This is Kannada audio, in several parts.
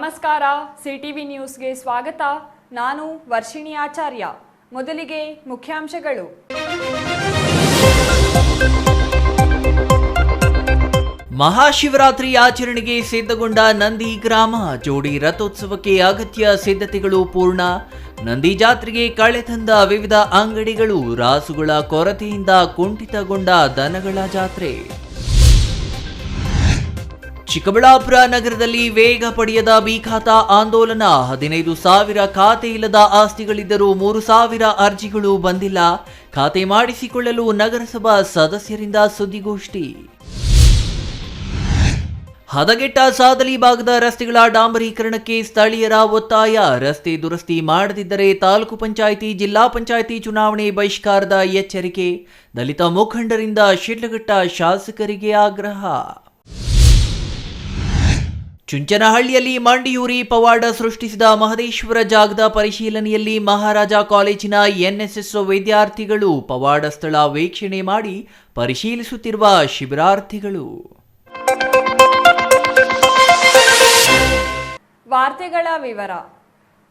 ನಮಸ್ಕಾರ, ಸಿಟಿವಿ ನ್ಯೂಸ್ಗೆ ಸ್ವಾಗತ. ನಾನು ವರ್ಷಿಣಿ ಆಚಾರ್ಯ. ಮೊದಲಿಗೆ ಮುಖ್ಯಾಂಶಗಳು. ಮಹಾಶಿವರಾತ್ರಿ ಆಚರಣೆಗೆ ಸಿದ್ಧಗೊಂಡ ನಂದಿ ಗ್ರಾಮ. ಜೋಡಿ ರಥೋತ್ಸವಕ್ಕೆ ಅಗತ್ಯ ಸಿದ್ಧತೆಗಳು ಪೂರ್ಣ. ನಂದಿ ಜಾತ್ರೆಗೆ ಕಳೆ ತಂದ ವಿವಿಧ ಅಂಗಡಿಗಳು. ರಾಸುಗಳ ಕೊರತೆಯಿಂದ ಕುಂಠಿತಗೊಂಡ ದನಗಳ ಜಾತ್ರೆ. ಚಿಕ್ಕಬಳ್ಳಾಪುರ ನಗರದಲ್ಲಿ ವೇಗ ಪಡೆಯದ ಬಿಖಾತಾ ಆಂದೋಲನ. 15,000 ಖಾತೆ ಇಲ್ಲದ ಆಸ್ತಿಗಳಿದ್ದರೂ 3,000 ಅರ್ಜಿಗಳು ಬಂದಿಲ್ಲ. ಖಾತೆ ಮಾಡಿಸಿಕೊಳ್ಳಲು ನಗರಸಭಾ ಸದಸ್ಯರಿಂದ ಸುದ್ದಿಗೋಷ್ಠಿ. ಹದಗೆಟ್ಟ ಸಾದಲಿ ಭಾಗದ ರಸ್ತೆಗಳ ಡಾಂಬರೀಕರಣಕ್ಕೆ ಸ್ಥಳೀಯರ ಒತ್ತಾಯ. ರಸ್ತೆ ದುರಸ್ತಿ ಮಾಡದಿದ್ದರೆ ತಾಲೂಕು ಪಂಚಾಯಿತಿ, ಜಿಲ್ಲಾ ಪಂಚಾಯಿತಿ ಚುನಾವಣೆ ಬಹಿಷ್ಕಾರದ ಎಚ್ಚರಿಕೆ. ದಲಿತ ಮುಖಂಡರಿಂದ ಶಿಡ್ಲಘಟ್ಟ ಶಾಸಕರಿಗೆ ಆಗ್ರಹ. ಚುಂಚನಹಳ್ಳಿಯಲ್ಲಿ ಮಂಡಿಯೂರಿ ಪವಾಡ ಸೃಷ್ಟಿಸಿದ ಮಹದೇಶ್ವರ ಜಾಗದ ಪರಿಶೀಲನೆಯಲ್ಲಿ ಮಹಾರಾಜ ಕಾಲೇಜಿನ ಎನ್ಎಸ್ಎಸ್ ವಿದ್ಯಾರ್ಥಿಗಳು. ಪವಾಡ ಸ್ಥಳ ವೀಕ್ಷಣೆ ಮಾಡಿ ಪರಿಶೀಲಿಸುತ್ತಿರುವ ಶಿಬಿರಾರ್ಥಿಗಳು. ವಾರ್ತೆಗಳ ವಿವರ.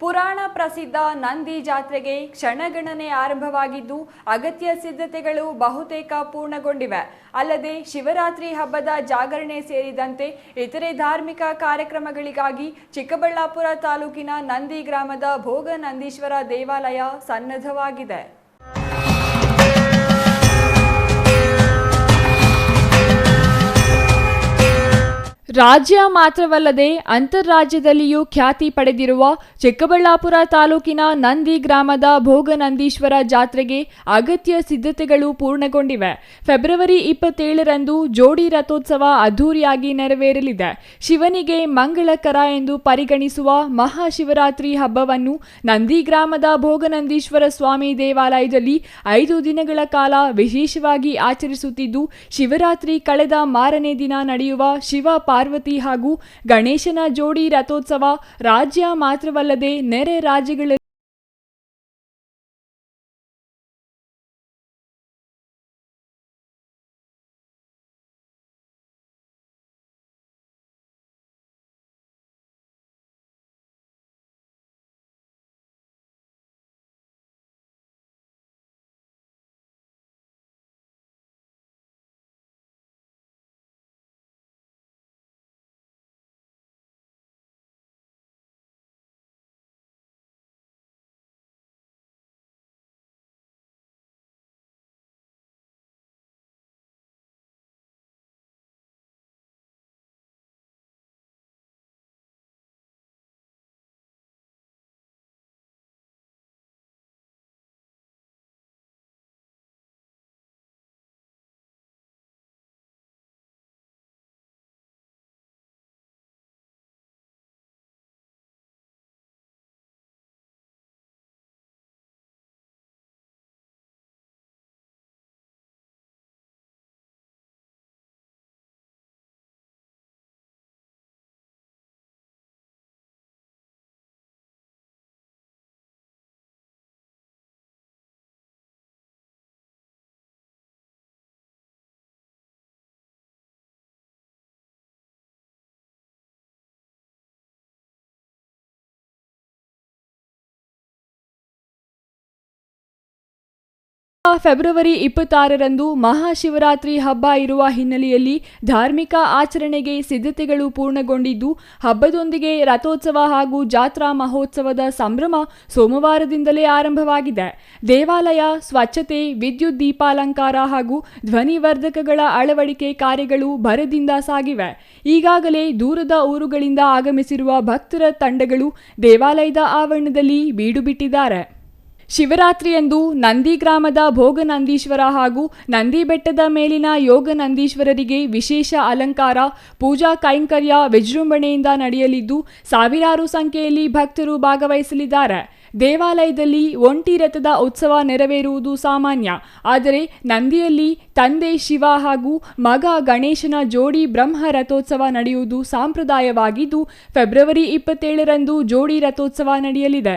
ಪುರಾಣ ಪ್ರಸಿದ್ಧ ನಂದಿ ಜಾತ್ರೆಗೆ ಕ್ಷಣಗಣನೆ ಆರಂಭವಾಗಿದ್ದು ಅಗತ್ಯ ಸಿದ್ಧತೆಗಳು ಬಹುತೇಕ ಪೂರ್ಣಗೊಂಡಿವೆ. ಅಲ್ಲದೆ ಶಿವರಾತ್ರಿ ಹಬ್ಬದ ಜಾಗರಣೆ ಸೇರಿದಂತೆ ಇತರೆ ಧಾರ್ಮಿಕ ಕಾರ್ಯಕ್ರಮಗಳಿಗಾಗಿ ಚಿಕ್ಕಬಳ್ಳಾಪುರ ತಾಲೂಕಿನ ನಂದಿ ಗ್ರಾಮದ ಭೋಗ ನಂದೀಶ್ವರ ದೇವಾಲಯ ಸನ್ನದ್ಧವಾಗಿದೆ. ರಾಜ್ಯ ಮಾತ್ರವಲ್ಲದೆ ಅಂತರ್ರಾಜ್ಯದಲ್ಲಿಯೂ ಖ್ಯಾತಿ ಪಡೆದಿರುವ ಚಿಕ್ಕಬಳ್ಳಾಪುರ ತಾಲೂಕಿನ ನಂದಿ ಗ್ರಾಮದ ಭೋಗನಂದೀಶ್ವರ ಜಾತ್ರೆಗೆ ಅಗತ್ಯ ಸಿದ್ಧತೆಗಳು ಪೂರ್ಣಗೊಂಡಿವೆ. ಫೆಬ್ರವರಿ 27ರಂದು ಜೋಡಿ ರಥೋತ್ಸವ ಅದ್ದೂರಿಯಾಗಿ ನೆರವೇರಲಿದೆ. ಶಿವನಿಗೆ ಮಂಗಳಕರ ಎಂದು ಪರಿಗಣಿಸುವ ಮಹಾಶಿವರಾತ್ರಿ ಹಬ್ಬವನ್ನು ನಂದಿ ಗ್ರಾಮದ ಭೋಗನಂದೀಶ್ವರ ಸ್ವಾಮಿ ದೇವಾಲಯದಲ್ಲಿ 5 ದಿನಗಳ ಕಾಲ ವಿಶೇಷವಾಗಿ ಆಚರಿಸುತ್ತಿದ್ದು, ಶಿವರಾತ್ರಿ ಕಳೆದ ಮಾರನೇ ದಿನ ನಡೆಯುವ ಶಿವ ಪಾರ್ವತಿ ಹಾಗೂ ಗಣೇಶನ ಜೋಡಿ ರಥೋತ್ಸವ ರಾಜ್ಯ ಮಾತ್ರವಲ್ಲದೆ ನೆರೆ ರಾಜ್ಯಗಳಲ್ಲಿ ಫೆಬ್ರವರಿ 26ರಂದು ಮಹಾಶಿವರಾತ್ರಿ ಹಬ್ಬ ಇರುವ ಹಿನ್ನೆಲೆಯಲ್ಲಿ ಧಾರ್ಮಿಕ ಆಚರಣೆಗೆ ಸಿದ್ಧತೆಗಳು ಪೂರ್ಣಗೊಂಡಿದ್ದು, ಹಬ್ಬದೊಂದಿಗೆ ರಥೋತ್ಸವ ಹಾಗೂ ಜಾತ್ರಾ ಮಹೋತ್ಸವದ ಸಂಭ್ರಮ ಸೋಮವಾರದಿಂದಲೇ ಆರಂಭವಾಗಿದೆ. ದೇವಾಲಯ ಸ್ವಚ್ಛತೆ, ವಿದ್ಯುತ್ ದೀಪಾಲಂಕಾರ ಹಾಗೂ ಧ್ವನಿವರ್ಧಕಗಳ ಅಳವಡಿಕೆ ಕಾರ್ಯಗಳು ಭರದಿಂದ ಸಾಗಿವೆ. ಈಗಾಗಲೇ ದೂರದ ಊರುಗಳಿಂದ ಆಗಮಿಸಿರುವ ಭಕ್ತರ ತಂಡಗಳು ದೇವಾಲಯದ ಆವರಣದಲ್ಲಿ ಬೀಡು ಬಿಟ್ಟಿದ್ದಾರೆ. ಶಿವರಾತ್ರಿಯಂದು ನಂದಿ ಗ್ರಾಮದ ಭೋಗನಂದೀಶ್ವರ ಹಾಗೂ ನಂದಿ ಬೆಟ್ಟದ ಮೇಲಿನ ಯೋಗ ನಂದೀಶ್ವರರಿಗೆ ವಿಶೇಷ ಅಲಂಕಾರ, ಪೂಜಾ ಕೈಂಕರ್ಯ ವಿಜೃಂಭಣೆಯಿಂದ ನಡೆಯಲಿದ್ದು, ಸಾವಿರಾರು ಸಂಖ್ಯೆಯಲ್ಲಿ ಭಕ್ತರು ಭಾಗವಹಿಸಲಿದ್ದಾರೆ. ದೇವಾಲಯದಲ್ಲಿ ಒಂಟಿ ರಥದ ಉತ್ಸವ ನೆರವೇರುವುದು ಸಾಮಾನ್ಯ. ಆದರೆ ನಂದಿಯಲ್ಲಿ ತಂದೆ ಶಿವ ಹಾಗೂ ಮಗ ಗಣೇಶನ ಜೋಡಿ ಬ್ರಹ್ಮ ರಥೋತ್ಸವ ನಡೆಯುವುದು ಸಂಪ್ರದಾಯವಾಗಿದ್ದು, ಫೆಬ್ರವರಿ 27ರಂದು ಜೋಡಿ ರಥೋತ್ಸವ ನಡೆಯಲಿದೆ.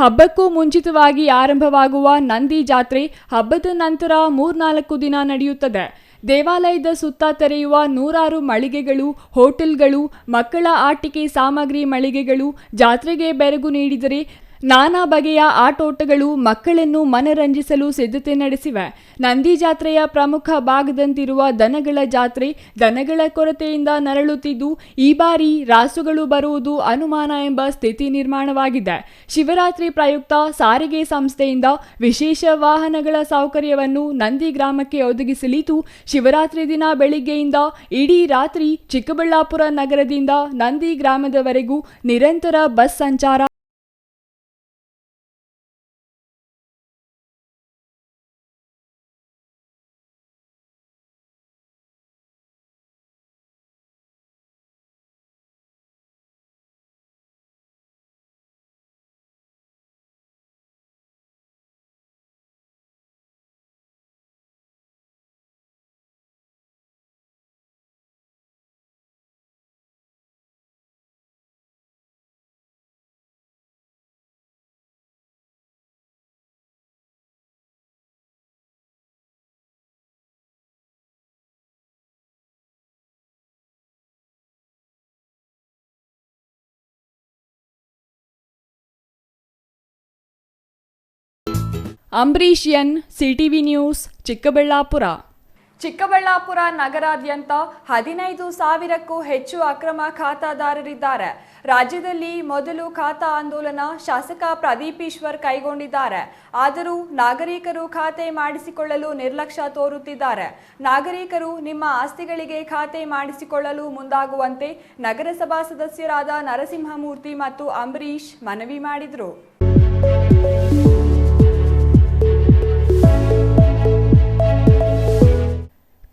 ಹಬ್ಬಕ್ಕೂ ಮುಂಚಿತವಾಗಿ ಆರಂಭವಾಗುವ ನಂದಿ ಜಾತ್ರೆ ಹಬ್ಬದ ನಂತರ 3-4 ದಿನ ನಡೆಯುತ್ತದೆ. ದೇವಾಲಯದ ಸುತ್ತ ತೆರೆಯುವ ನೂರಾರು ಮಳಿಗೆಗಳು, ಹೋಟೆಲ್ಗಳು, ಮಕ್ಕಳ ಆಟಿಕೆ ಸಾಮಗ್ರಿ ಮಳಿಗೆಗಳು ಜಾತ್ರೆಗೆ ಬೆರಗು ನೀಡಿದರೆ ನಾನಾ ಬಗೆಯ ಆಟೋಟಗಳು ಮಕ್ಕಳನ್ನು ಮನರಂಜಿಸಲು ಸಿದ್ಧತೆ ನಡೆಸಿವೆ. ನಂದಿ ಜಾತ್ರೆಯ ಪ್ರಮುಖ ಭಾಗದಂತಿರುವ ದನಗಳ ಜಾತ್ರೆ ದನಗಳ ಕೊರತೆಯಿಂದ ನರಳುತ್ತಿದ್ದು, ಈ ಬಾರಿ ರಾಸುಗಳು ಬರುವುದು ಅನುಮಾನ ಎಂಬ ಸ್ಥಿತಿ ನಿರ್ಮಾಣವಾಗಿದೆ. ಶಿವರಾತ್ರಿ ಪ್ರಯುಕ್ತ ಸಾರಿಗೆ ಸಂಸ್ಥೆಯಿಂದ ವಿಶೇಷ ವಾಹನಗಳ ಸೌಕರ್ಯವನ್ನು ನಂದಿ ಗ್ರಾಮಕ್ಕೆ ಒದಗಿಸಲಿದ್ದು, ಶಿವರಾತ್ರಿ ದಿನ ಬೆಳಿಗ್ಗೆಯಿಂದ ಇಡೀ ರಾತ್ರಿ ಚಿಕ್ಕಬಳ್ಳಾಪುರ ನಗರದಿಂದ ನಂದಿ ಗ್ರಾಮದವರೆಗೂ ನಿರಂತರ ಬಸ್ ಸಂಚಾರ Ambareesh N, CTV news, Chikkaballapur. Chikkaballapur ನಗರಾದ್ಯಂತ 15,000ಕ್ಕೂ ಹೆಚ್ಚು ಅಕ್ರಮ ಖಾತಾದಾರರಿದ್ದಾರೆ. ರಾಜ್ಯದಲ್ಲಿ ಮೊದಲು ಖಾತಾ ಆಂದೋಲನ ಶಾಸಕ ಪ್ರದೀಪ್ ಈಶ್ವರ್ ಕೈಗೊಂಡಿದ್ದಾರೆ. ಆದರೂ ನಾಗರಿಕರು ಖಾತೆ ಮಾಡಿಸಿಕೊಳ್ಳಲು ನಿರ್ಲಕ್ಷ್ಯ ತೋರುತ್ತಿದ್ದಾರೆ. ನಾಗರಿಕರು ನಿಮ್ಮ ಆಸ್ತಿಗಳಿಗೆ ಖಾತೆ ಮಾಡಿಸಿಕೊಳ್ಳಲು ಮುಂದಾಗುವಂತೆ ನಗರಸಭಾ ಸದಸ್ಯರಾದ ನರಸಿಂಹಮೂರ್ತಿ ಮತ್ತು ಅಂಬರೀಶ್ ಮನವಿ ಮಾಡಿದರು.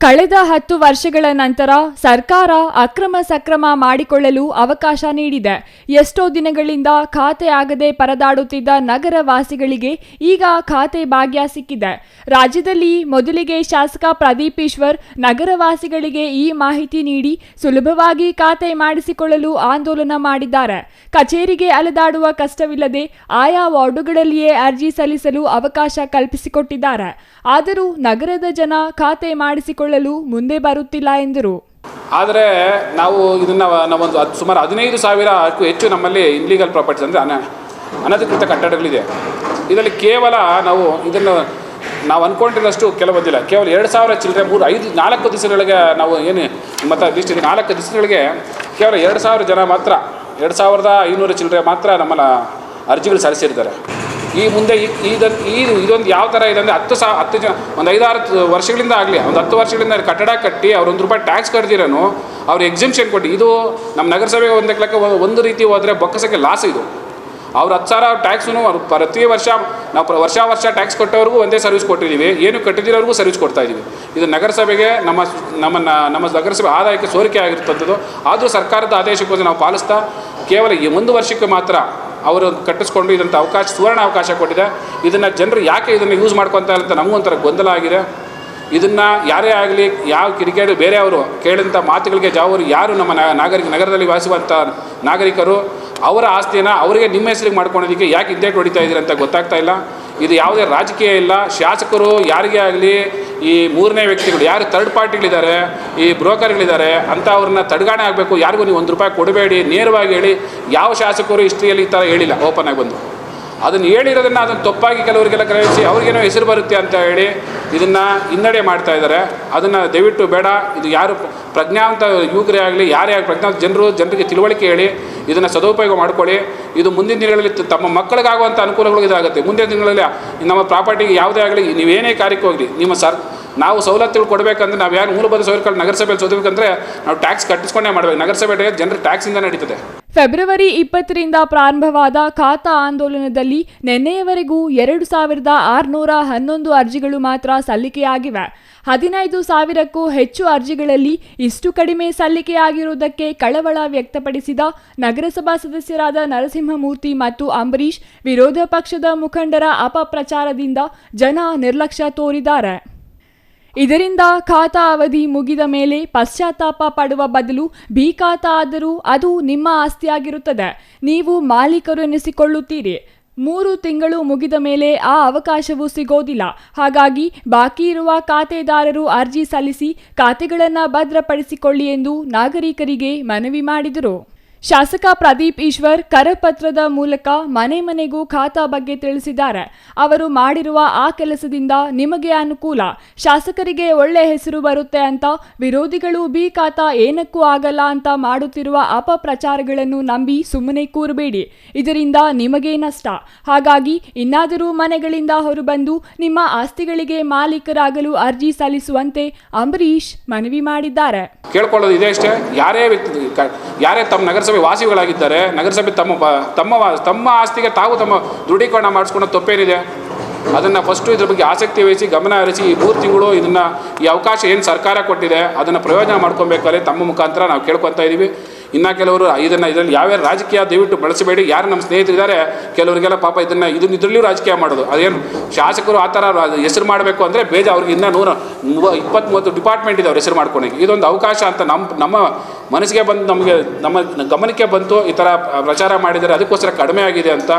ಕಳೆದ 10 ವರ್ಷಗಳ ನಂತರ ಸರ್ಕಾರ ಅಕ್ರಮ ಸಕ್ರಮ ಮಾಡಿಕೊಳ್ಳಲು ಅವಕಾಶ ನೀಡಿದೆ. ಎಷ್ಟೋ ದಿನಗಳಿಂದ ಖಾತೆ ಆಗದೆ ಪರದಾಡುತ್ತಿದ್ದ ನಗರ ವಾಸಿಗಳಿಗೆ ಈಗ ಖಾತೆ ಭಾಗ್ಯ ಸಿಕ್ಕಿದೆ. ರಾಜ್ಯದಲ್ಲಿ ಮೊದಲಿಗೆ ಶಾಸಕ ಪ್ರದೀಪ್ ಈಶ್ವರ್ ನಗರವಾಸಿಗಳಿಗೆ ಈ ಮಾಹಿತಿ ನೀಡಿ ಸುಲಭವಾಗಿ ಖಾತೆ ಮಾಡಿಸಿಕೊಳ್ಳಲು ಆಂದೋಲನ ಮಾಡಿದ್ದಾರೆ. ಕಚೇರಿಗೆ ಅಲೆದಾಡುವ ಕಷ್ಟವಿಲ್ಲದೆ ಆಯಾ ವಾರ್ಡುಗಳಲ್ಲಿಯೇ ಅರ್ಜಿ ಸಲ್ಲಿಸಲು ಅವಕಾಶ ಕಲ್ಪಿಸಿಕೊಟ್ಟಿದ್ದಾರೆ. ಆದರೂ ನಗರದ ಜನ ಖಾತೆ ಮಾಡಿಸಿಕೊಳ್ಳಲು ಮುಂದೆ ಬರುತ್ತಿಲ್ಲ ಎಂದರು. ಆದರೆ ನಾವು ಇದನ್ನು ನಾವೊಂದು ಸುಮಾರು 15,000ಕ್ಕೂ ಹೆಚ್ಚು ನಮ್ಮಲ್ಲಿ ಇನ್ಲೀಗಲ್ ಪ್ರಾಪರ್ಟೀಸ್ ಅಂದರೆ ಅನಧಿಕೃತ ಕಟ್ಟಡಗಳಿದೆ. ಇದರಲ್ಲಿ ಕೇವಲ ನಾವು ಅಂದ್ಕೊಂಡಿರೋಷ್ಟು ಕೆಲವೊಂದಿಲ್ಲ. ಕೇವಲ 2,000 ಚಿಲ್ಲರೆ 4 ದಿವಸಗಳಿಗೆ ನಾವು ಏನು ಮತ್ತು ಲಿಸ್ಟ್ ಇದೆ. 4 ದಿವಸಗಳಿಗೆ ಕೇವಲ 2,000 ಜನ ಮಾತ್ರ 2,500 ಚಿಲ್ಲರೆ ಮಾತ್ರ ನಮ್ಮಲ್ಲಿ ಅರ್ಜಿಗಳು ಸಲ್ಲಿಸಿರ್ತಾರೆ. ಈ ಮುಂದೆ ಇದೊಂದು ಯಾವ ಥರ ಇದೆ ಅಂದರೆ 10 ಜನ ಒಂದು 5-6 ವರ್ಷಗಳಿಂದ ಆಗಲಿ ಒಂದು 10 ವರ್ಷಗಳಿಂದ ಕಟ್ಟಡ ಕಟ್ಟಿ ಅವ್ರು ₹1 ಟ್ಯಾಕ್ಸ್ ಕಟ್ದಿರೋನು ಅವ್ರು ಎಕ್ಸಿಮ್ಷನ್ ಕೊಟ್ಟು ಇದು ನಮ್ಮ ನಗರಸಭೆಗೆ ಒಂದು ರೀತಿ ಹೋದರೆ ಬೊಕ್ಕಸಕ್ಕೆ ಲಾಸ್. ಇದು ಅವ್ರು 10,000 ಟ್ಯಾಕ್ಸೂ ಅವ್ರು ಪ್ರತಿ ವರ್ಷ ನಾವು ವರ್ಷ ಟ್ಯಾಕ್ಸ್ ಕೊಟ್ಟವ್ರಿಗೂ ಒಂದೇ ಸರ್ವಿಸ್ ಕೊಟ್ಟಿದ್ದೀವಿ, ಏನು ಕಟ್ಟಿದಿರೋರಿಗೂ ಸರ್ವಿಸ್ ಕೊಡ್ತಾಯಿದ್ದೀವಿ. ಇದು ನಗರಸಭೆಗೆ ನಮ್ಮ ನಗರಸಭೆ ಆದಾಯಕ್ಕೆ ಸೋರಿಕೆ ಆಗಿರ್ತಂಥದ್ದು. ಆದರೂ ಸರ್ಕಾರದ ಆದೇಶಕ್ಕೋಸ್ಕರ ನಾವು ಪಾಲಿಸ್ತಾ ಕೇವಲ ಈ 1 ವರ್ಷಕ್ಕೆ ಮಾತ್ರ ಅವರು ಕಟ್ಟಿಸ್ಕೊಂಡು ಇದಂಥ ಸುವರ್ಣ ಅವಕಾಶ ಕೊಟ್ಟಿದೆ. ಇದನ್ನು ಜನರು ಯಾಕೆ ಇದನ್ನು ಯೂಸ್ ಮಾಡ್ಕೊತಾರೆ ಅಂತ ನಮಗೊಂಥರ ಗೊಂದಲ ಆಗಿದೆ. ಇದನ್ನು ಯಾರೇ ಆಗಲಿ ಯಾವ ಕಿರಿಕಿರಿ ಬೇರೆಯವರು ಕೇಳಿದಂಥ ಮಾತುಗಳಿಗೆ ಯಾರು ನಮ್ಮ ನಗರದಲ್ಲಿ ವಾಸಿಸುವಂಥ ನಾಗರಿಕರು ಅವರ ಆಸ್ತಿಯನ್ನು ಅವರಿಗೆ ನಿಮ್ಮ ಹೆಸರಿಗೆ ಮಾಡ್ಕೊಳೋದಕ್ಕೆ ಯಾಕೆ ಹಿಂದೇಟು ಹೊಡಿತಾ ಇದ್ದೀರಿ ಅಂತ ಗೊತ್ತಾಗ್ತಾ ಇಲ್ಲ. ಇದು ಯಾವುದೇ ರಾಜಕೀಯ ಇಲ್ಲ. ಶಾಸಕರು ಯಾರಿಗೇ ಆಗಲಿ ಈ ಮೂರನೇ ವ್ಯಕ್ತಿಗಳು ಯಾರು ಥರ್ಡ್ ಪಾರ್ಟಿಗಳಿದ್ದಾರೆ, ಈ ಬ್ರೋಕರ್ಗಳಿದ್ದಾರೆ ಅಂತ ಅವ್ರನ್ನ ತಡೆಗಾಣೆ ಆಗಬೇಕು. ಯಾರಿಗೂ ನೀವು ₹1 ಕೊಡಬೇಡಿ ನೇರವಾಗಿ ಹೇಳಿ. ಯಾವ ಶಾಸಕರು ಹಿಸ್ಟ್ರಿಯಲ್ಲಿ ಈ ಥರ ಹೇಳಿಲ್ಲ ಓಪನ್ ಆಗಿ ಬಂದು. ಅದನ್ನು ಹೇಳಿರೋದನ್ನು ಅದನ್ನು ತಪ್ಪಾಗಿ ಕೆಲವರಿಗೆಲ್ಲ ಗ್ರಹಿಸಿ ಅವ್ರಿಗೇನೋ ಹೆಸರು ಬರುತ್ತೆ ಅಂತ ಹೇಳಿ ಇದನ್ನು ಹಿನ್ನಡೆ ಮಾಡ್ತಾ ಇದ್ದಾರೆ. ಅದನ್ನು ದಯವಿಟ್ಟು ಬೇಡ. ಇದು ಯಾರು ಪ್ರಜ್ಞಾವಂತ ಯುವಕರೇ ಆಗಲಿ ಯಾರೇ ಆಗಲಿ ಪ್ರಜ್ಞಾವಂತ ಜನರಿಗೆ ತಿಳುವಳಿಕೆ ಹೇಳಿ ಇದನ್ನು ಸದುಪಯೋಗ ಮಾಡ್ಕೊಳ್ಳಿ. ಇದು ಮುಂದಿನ ದಿನಗಳಲ್ಲಿ ತಮ್ಮ ಮಕ್ಕಳಿಗಾಗುವಂಥ ಅನುಕೂಲಗಳು ಇದಾಗುತ್ತೆ. ಮುಂದಿನ ದಿನಗಳಲ್ಲಿ ನಮ್ಮ ಪ್ರಾಪರ್ಟಿಗೆ ಯಾವುದೇ ಆಗಲಿ ನೀವೇನೇ ಕಾರ್ಯಕ್ಕೆ ಹೋಗಲಿ ನಾವು ಸವಲತ್ತುಗಳು ಕೊಡಬೇಕಂದ್ರೆ ನಾವು ಯಾರು ಮೂಲಭೂತ ಸೌಕರ್ಯಗಳು ನಗರಸಭೆಯಲ್ಲಿ ಸೋದಬೇಕಂದ್ರೆ ನಾವು ಟ್ಯಾಕ್ಸ್ ಕಟ್ಟಿಸ್ಕೊಂಡೇ ಮಾಡಬೇಕು. ನಗರಸಭೆ ಜನರು ಟ್ಯಾಕ್ಸಿಂದ ನಡೀತದೆ. ಫೆಬ್ರವರಿ 20ರಿಂದ ಪ್ರಾರಂಭವಾದ ಖಾತಾ ಆಂದೋಲನದಲ್ಲಿ ನಿನ್ನೆಯವರೆಗೂ 2,611 ಅರ್ಜಿಗಳು ಮಾತ್ರ ಸಲ್ಲಿಕೆಯಾಗಿವೆ. 15,000ಕ್ಕೂ ಹೆಚ್ಚು ಅರ್ಜಿಗಳಲ್ಲಿ ಇಷ್ಟು ಕಡಿಮೆ ಸಲ್ಲಿಕೆಯಾಗಿರುವುದಕ್ಕೆ ಕಳವಳ ವ್ಯಕ್ತಪಡಿಸಿದ ನಗರಸಭಾ ಸದಸ್ಯರಾದ ನರಸಿಂಹಮೂರ್ತಿ ಮತ್ತು ಅಂಬರೀಶ್, ವಿರೋಧ ಪಕ್ಷದ ಮುಖಂಡರ ಅಪಪ್ರಚಾರದಿಂದ ಜನ ನಿರ್ಲಕ್ಷ್ಯ ತೋರಿದ್ದಾರೆ. ಇದರಿಂದ ಖಾತಾ ಅವಧಿ ಮುಗಿದ ಮೇಲೆ ಪಶ್ಚಾತ್ತಾಪ ಪಡುವ ಬದಲು ಬಿ ಖಾತಾ ಆದರೂ ಅದು ನಿಮ್ಮ ಆಸ್ತಿಯಾಗಿರುತ್ತದೆ. ನೀವು ಮಾಲೀಕರು ಎನಿಸಿಕೊಳ್ಳುತ್ತೀರಿ. 3 ತಿಂಗಳು ಮುಗಿದ ಮೇಲೆ ಆ ಅವಕಾಶವೂ ಸಿಗೋದಿಲ್ಲ. ಹಾಗಾಗಿ ಬಾಕಿ ಇರುವ ಖಾತೆದಾರರು ಅರ್ಜಿ ಸಲ್ಲಿಸಿ ಖಾತೆಗಳನ್ನು ಭದ್ರಪಡಿಸಿಕೊಳ್ಳಿ ಎಂದು ನಾಗರಿಕರಿಗೆ ಮನವಿ ಮಾಡಿದರು. ಶಾಸಕ ಪ್ರದೀಪ್ ಈಶ್ವರ್ ಕರಪತ್ರದ ಮೂಲಕ ಮನೆ ಮನೆಗೂ ಖಾತಾ ಬಗ್ಗೆ ತಿಳಿಸಿದ್ದಾರೆ. ಅವರು ಮಾಡಿರುವ ಆ ಕೆಲಸದಿಂದ ನಿಮಗೆ ಅನುಕೂಲ, ಶಾಸಕರಿಗೆ ಒಳ್ಳೆ ಹೆಸರು ಬರುತ್ತೆ ಅಂತ ವಿರೋಧಿಗಳು ಬಿ ಖಾತಾ ಏನಕ್ಕೂ ಆಗಲ್ಲ ಅಂತ ಮಾಡುತ್ತಿರುವ ಅಪಪ್ರಚಾರಗಳನ್ನು ನಂಬಿ ಸುಮ್ಮನೆ ಕೂರಬೇಡಿ. ಇದರಿಂದ ನಿಮಗೆ ನಷ್ಟ. ಹಾಗಾಗಿ ಇನ್ನಾದರೂ ಮನೆಗಳಿಂದ ಹೊರಬಂದು ನಿಮ್ಮ ಆಸ್ತಿಗಳಿಗೆ ಮಾಲೀಕರಾಗಲು ಅರ್ಜಿ ಸಲ್ಲಿಸುವಂತೆ ಅಂಬರೀಶ್ ಮನವಿ ಮಾಡಿದ್ದಾರೆ. ಕೇಳ್ಕೊಳ್ಳೋದು ಇದೆ ಅಷ್ಟೇ. ಯಾರೇ ತಮ್ಮ ನಗರಸಭೆ ವಾಸಿಗಳಾಗಿದ್ದಾರೆ, ನಗರಸಭೆ ತಮ್ಮ ಆಸ್ತಿಗೆ ತಾವು ತಮ್ಮ ದೃಢೀಕರಣ ಮಾಡಿಸ್ಕೊಳ್ಳೋ ತಪ್ಪೇನಿದೆ? ಅದನ್ನು ಫಸ್ಟು ಇದ್ರ ಬಗ್ಗೆ ಆಸಕ್ತಿ ವಹಿಸಿ ಗಮನ ಹರಿಸಿ ಈ 3 ತಿಂಗಳು ಈ ಅವಕಾಶ ಏನು ಸರ್ಕಾರ ಕೊಟ್ಟಿದೆ ಅದನ್ನು ಪ್ರಯೋಜನ ಮಾಡ್ಕೊಬೇಕಾದ್ರೆ ತಮ್ಮ ಮುಖಾಂತರ ನಾವು ಕೇಳ್ಕೊತಾ ಇದ್ದೀವಿ. ಇನ್ನು ಕೆಲವರು ಇದರಲ್ಲಿ ಯಾವ್ಯಾವ ರಾಜಕೀಯ ದಯವಿಟ್ಟು ಬಳಸಬೇಡಿ. ಯಾರು ನಮ್ಮ ಸ್ನೇಹಿತರಿದ್ದಾರೆ ಕೆಲವರಿಗೆಲ್ಲ ಪಾಪ ಇದರಲ್ಲಿಯೂ ರಾಜಕೀಯ ಮಾಡೋದು. ಅದೇನು ಶಾಸಕರು ಆ ಥರ ಹೆಸರು ಮಾಡಬೇಕು ಅಂದರೆ ಅವ್ರಿಗೆ ಇನ್ನೂ 120-130 ಡಿಪಾರ್ಟ್ಮೆಂಟ್ ಇದೆ ಅವ್ರ ಹೆಸರು ಮಾಡ್ಕೊಳಕ್ಕೆ. ಇದೊಂದು ಅವಕಾಶ ಅಂತ ನಮ್ಮ ಮನಸ್ಸಿಗೆ ಬಂದು ನಮ್ಮ ಗಮನಕ್ಕೆ ಬಂತು. ಈ ಥರ ಪ್ರಚಾರ ಮಾಡಿದರೆ ಅದಕ್ಕೋಸ್ಕರ ಕಡಿಮೆ ಆಗಿದೆ ಅಂತ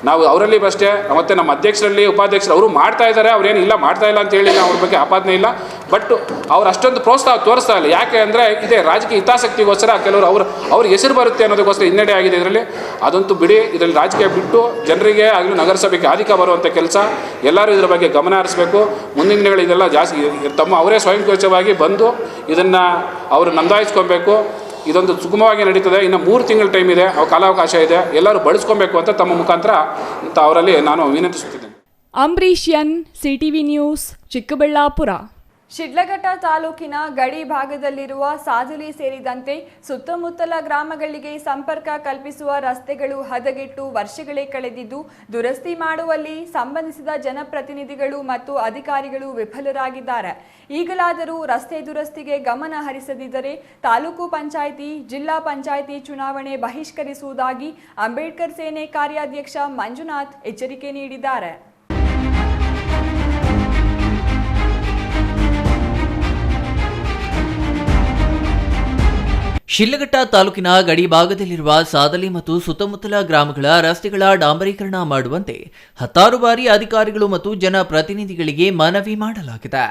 ನಾವು ಅವರಲ್ಲಿ ಅಷ್ಟೇ ಮತ್ತು ನಮ್ಮ ಅಧ್ಯಕ್ಷರಲ್ಲಿ ಉಪಾಧ್ಯಕ್ಷರು ಅವರು ಮಾಡ್ತಾ ಇದ್ದಾರೆ. ಅವ್ರೇನು ಇಲ್ಲ ಮಾಡ್ತಾ ಇಲ್ಲ ಅಂತ ಹೇಳಿ ಅವ್ರ ಬಗ್ಗೆ ಆಪಾದನೆ ಇಲ್ಲ. ಬಟ್ ಅವ್ರು ಅಷ್ಟೊಂದು ಪ್ರೋತ್ಸಾಹ ತೋರಿಸ್ತಾ ಇಲ್ಲ. ಯಾಕೆ ಅಂದರೆ ಇದೇ ರಾಜಕೀಯ ಹಿತಾಸಕ್ತಿಗೋಸ್ಕರ ಕೆಲವರು ಅವ್ರ ಹೆಸರು ಬರುತ್ತೆ ಅನ್ನೋದಕ್ಕೋಸ್ಕರ ಹಿನ್ನಡೆ ಆಗಿದೆ ಇದರಲ್ಲಿ. ಅದಂತೂ ಬಿಡಿ. ಇದರಲ್ಲಿ ರಾಜಕೀಯ ಬಿಟ್ಟು ಜನರಿಗೆ ಆಗಲಿ ನಗರಸಭೆಗೆ ಅಧಿಕ ಬರುವಂಥ ಕೆಲಸ ಎಲ್ಲರೂ ಇದರ ಬಗ್ಗೆ ಗಮನ ಹರಿಸಬೇಕು. ಮುಂದಿನ ದಿನಗಳು ಇದೆಲ್ಲ ಜಾಸ್ತಿ ಅವರೇ ಸ್ವಯಂಕೃತವಾಗಿ ಬಂದು ಇದನ್ನು ಅವರು ನೋಂದಾಯಿಸ್ಕೊಬೇಕು. ಇದೊಂದು ಸುಗಮವಾಗಿ ನಡೀತದೆ. ಇನ್ನು 3 ತಿಂಗಳ ಟೈಮ್ ಇದೆ, ಕಾಲಾವಕಾಶ ಇದೆ. ಎಲ್ಲರೂ ಬಳಸ್ಕೊಬೇಕು ಅಂತ ತಮ್ಮ ಮುಖಾಂತರ ಅವರಲ್ಲಿ ನಾನು ವಿನಂತಿಸುತ್ತಿದ್ದೇನೆ. Ambareesh N, CTV news, Chikkaballapur. Sidlaghatta ತಾಲೂಕಿನ ಗಡಿ ಭಾಗದಲ್ಲಿರುವ ಸಾಧಲಿ ಸೇರಿದಂತೆ ಸುತ್ತಮುತ್ತಲ ಗ್ರಾಮಗಳಿಗೆ ಸಂಪರ್ಕ ಕಲ್ಪಿಸುವ ರಸ್ತೆಗಳು ಹದಗೆಟ್ಟು ವರ್ಷಗಳೇ ಕಳೆದಿದ್ದು, ದುರಸ್ತಿ ಮಾಡುವಲ್ಲಿ ಸಂಬಂಧಿಸಿದ ಜನಪ್ರತಿನಿಧಿಗಳು ಮತ್ತು ಅಧಿಕಾರಿಗಳು ವಿಫಲರಾಗಿದ್ದಾರೆ. ಈಗಲಾದರೂ ರಸ್ತೆ ದುರಸ್ತಿಗೆ ಗಮನ ಹರಿಸದಿದ್ದರೆ ತಾಲೂಕು ಪಂಚಾಯಿತಿ, ಜಿಲ್ಲಾ ಪಂಚಾಯಿತಿ ಚುನಾವಣೆ ಬಹಿಷ್ಕರಿಸುವುದಾಗಿ ಅಂಬೇಡ್ಕರ್ ಸೇನೆ ಕಾರ್ಯಾಧ್ಯಕ್ಷ ಮಂಜುನಾಥ್ ಎಚ್ಚರಿಕೆ ನೀಡಿದ್ದಾರೆ. ಶಿಡ್ಲಘಟ್ಟ ತಾಲೂಕಿನ ಗಡಿ ಭಾಗದಲ್ಲಿರುವ ಸಾದಲಿ ಮತ್ತು ಸುತ್ತಮುತ್ತಲ ಗ್ರಾಮಗಳ ರಸ್ತೆಗಳ ಡಾಂಬರೀಕರಣ ಮಾಡುವಂತೆ 10 ಬಾರಿ ಅಧಿಕಾರಿಗಳು ಮತ್ತು ಜನಪ್ರತಿನಿಧಿಗಳಿಗೆ ಮನವಿ ಮಾಡಲಾಗಿದೆ.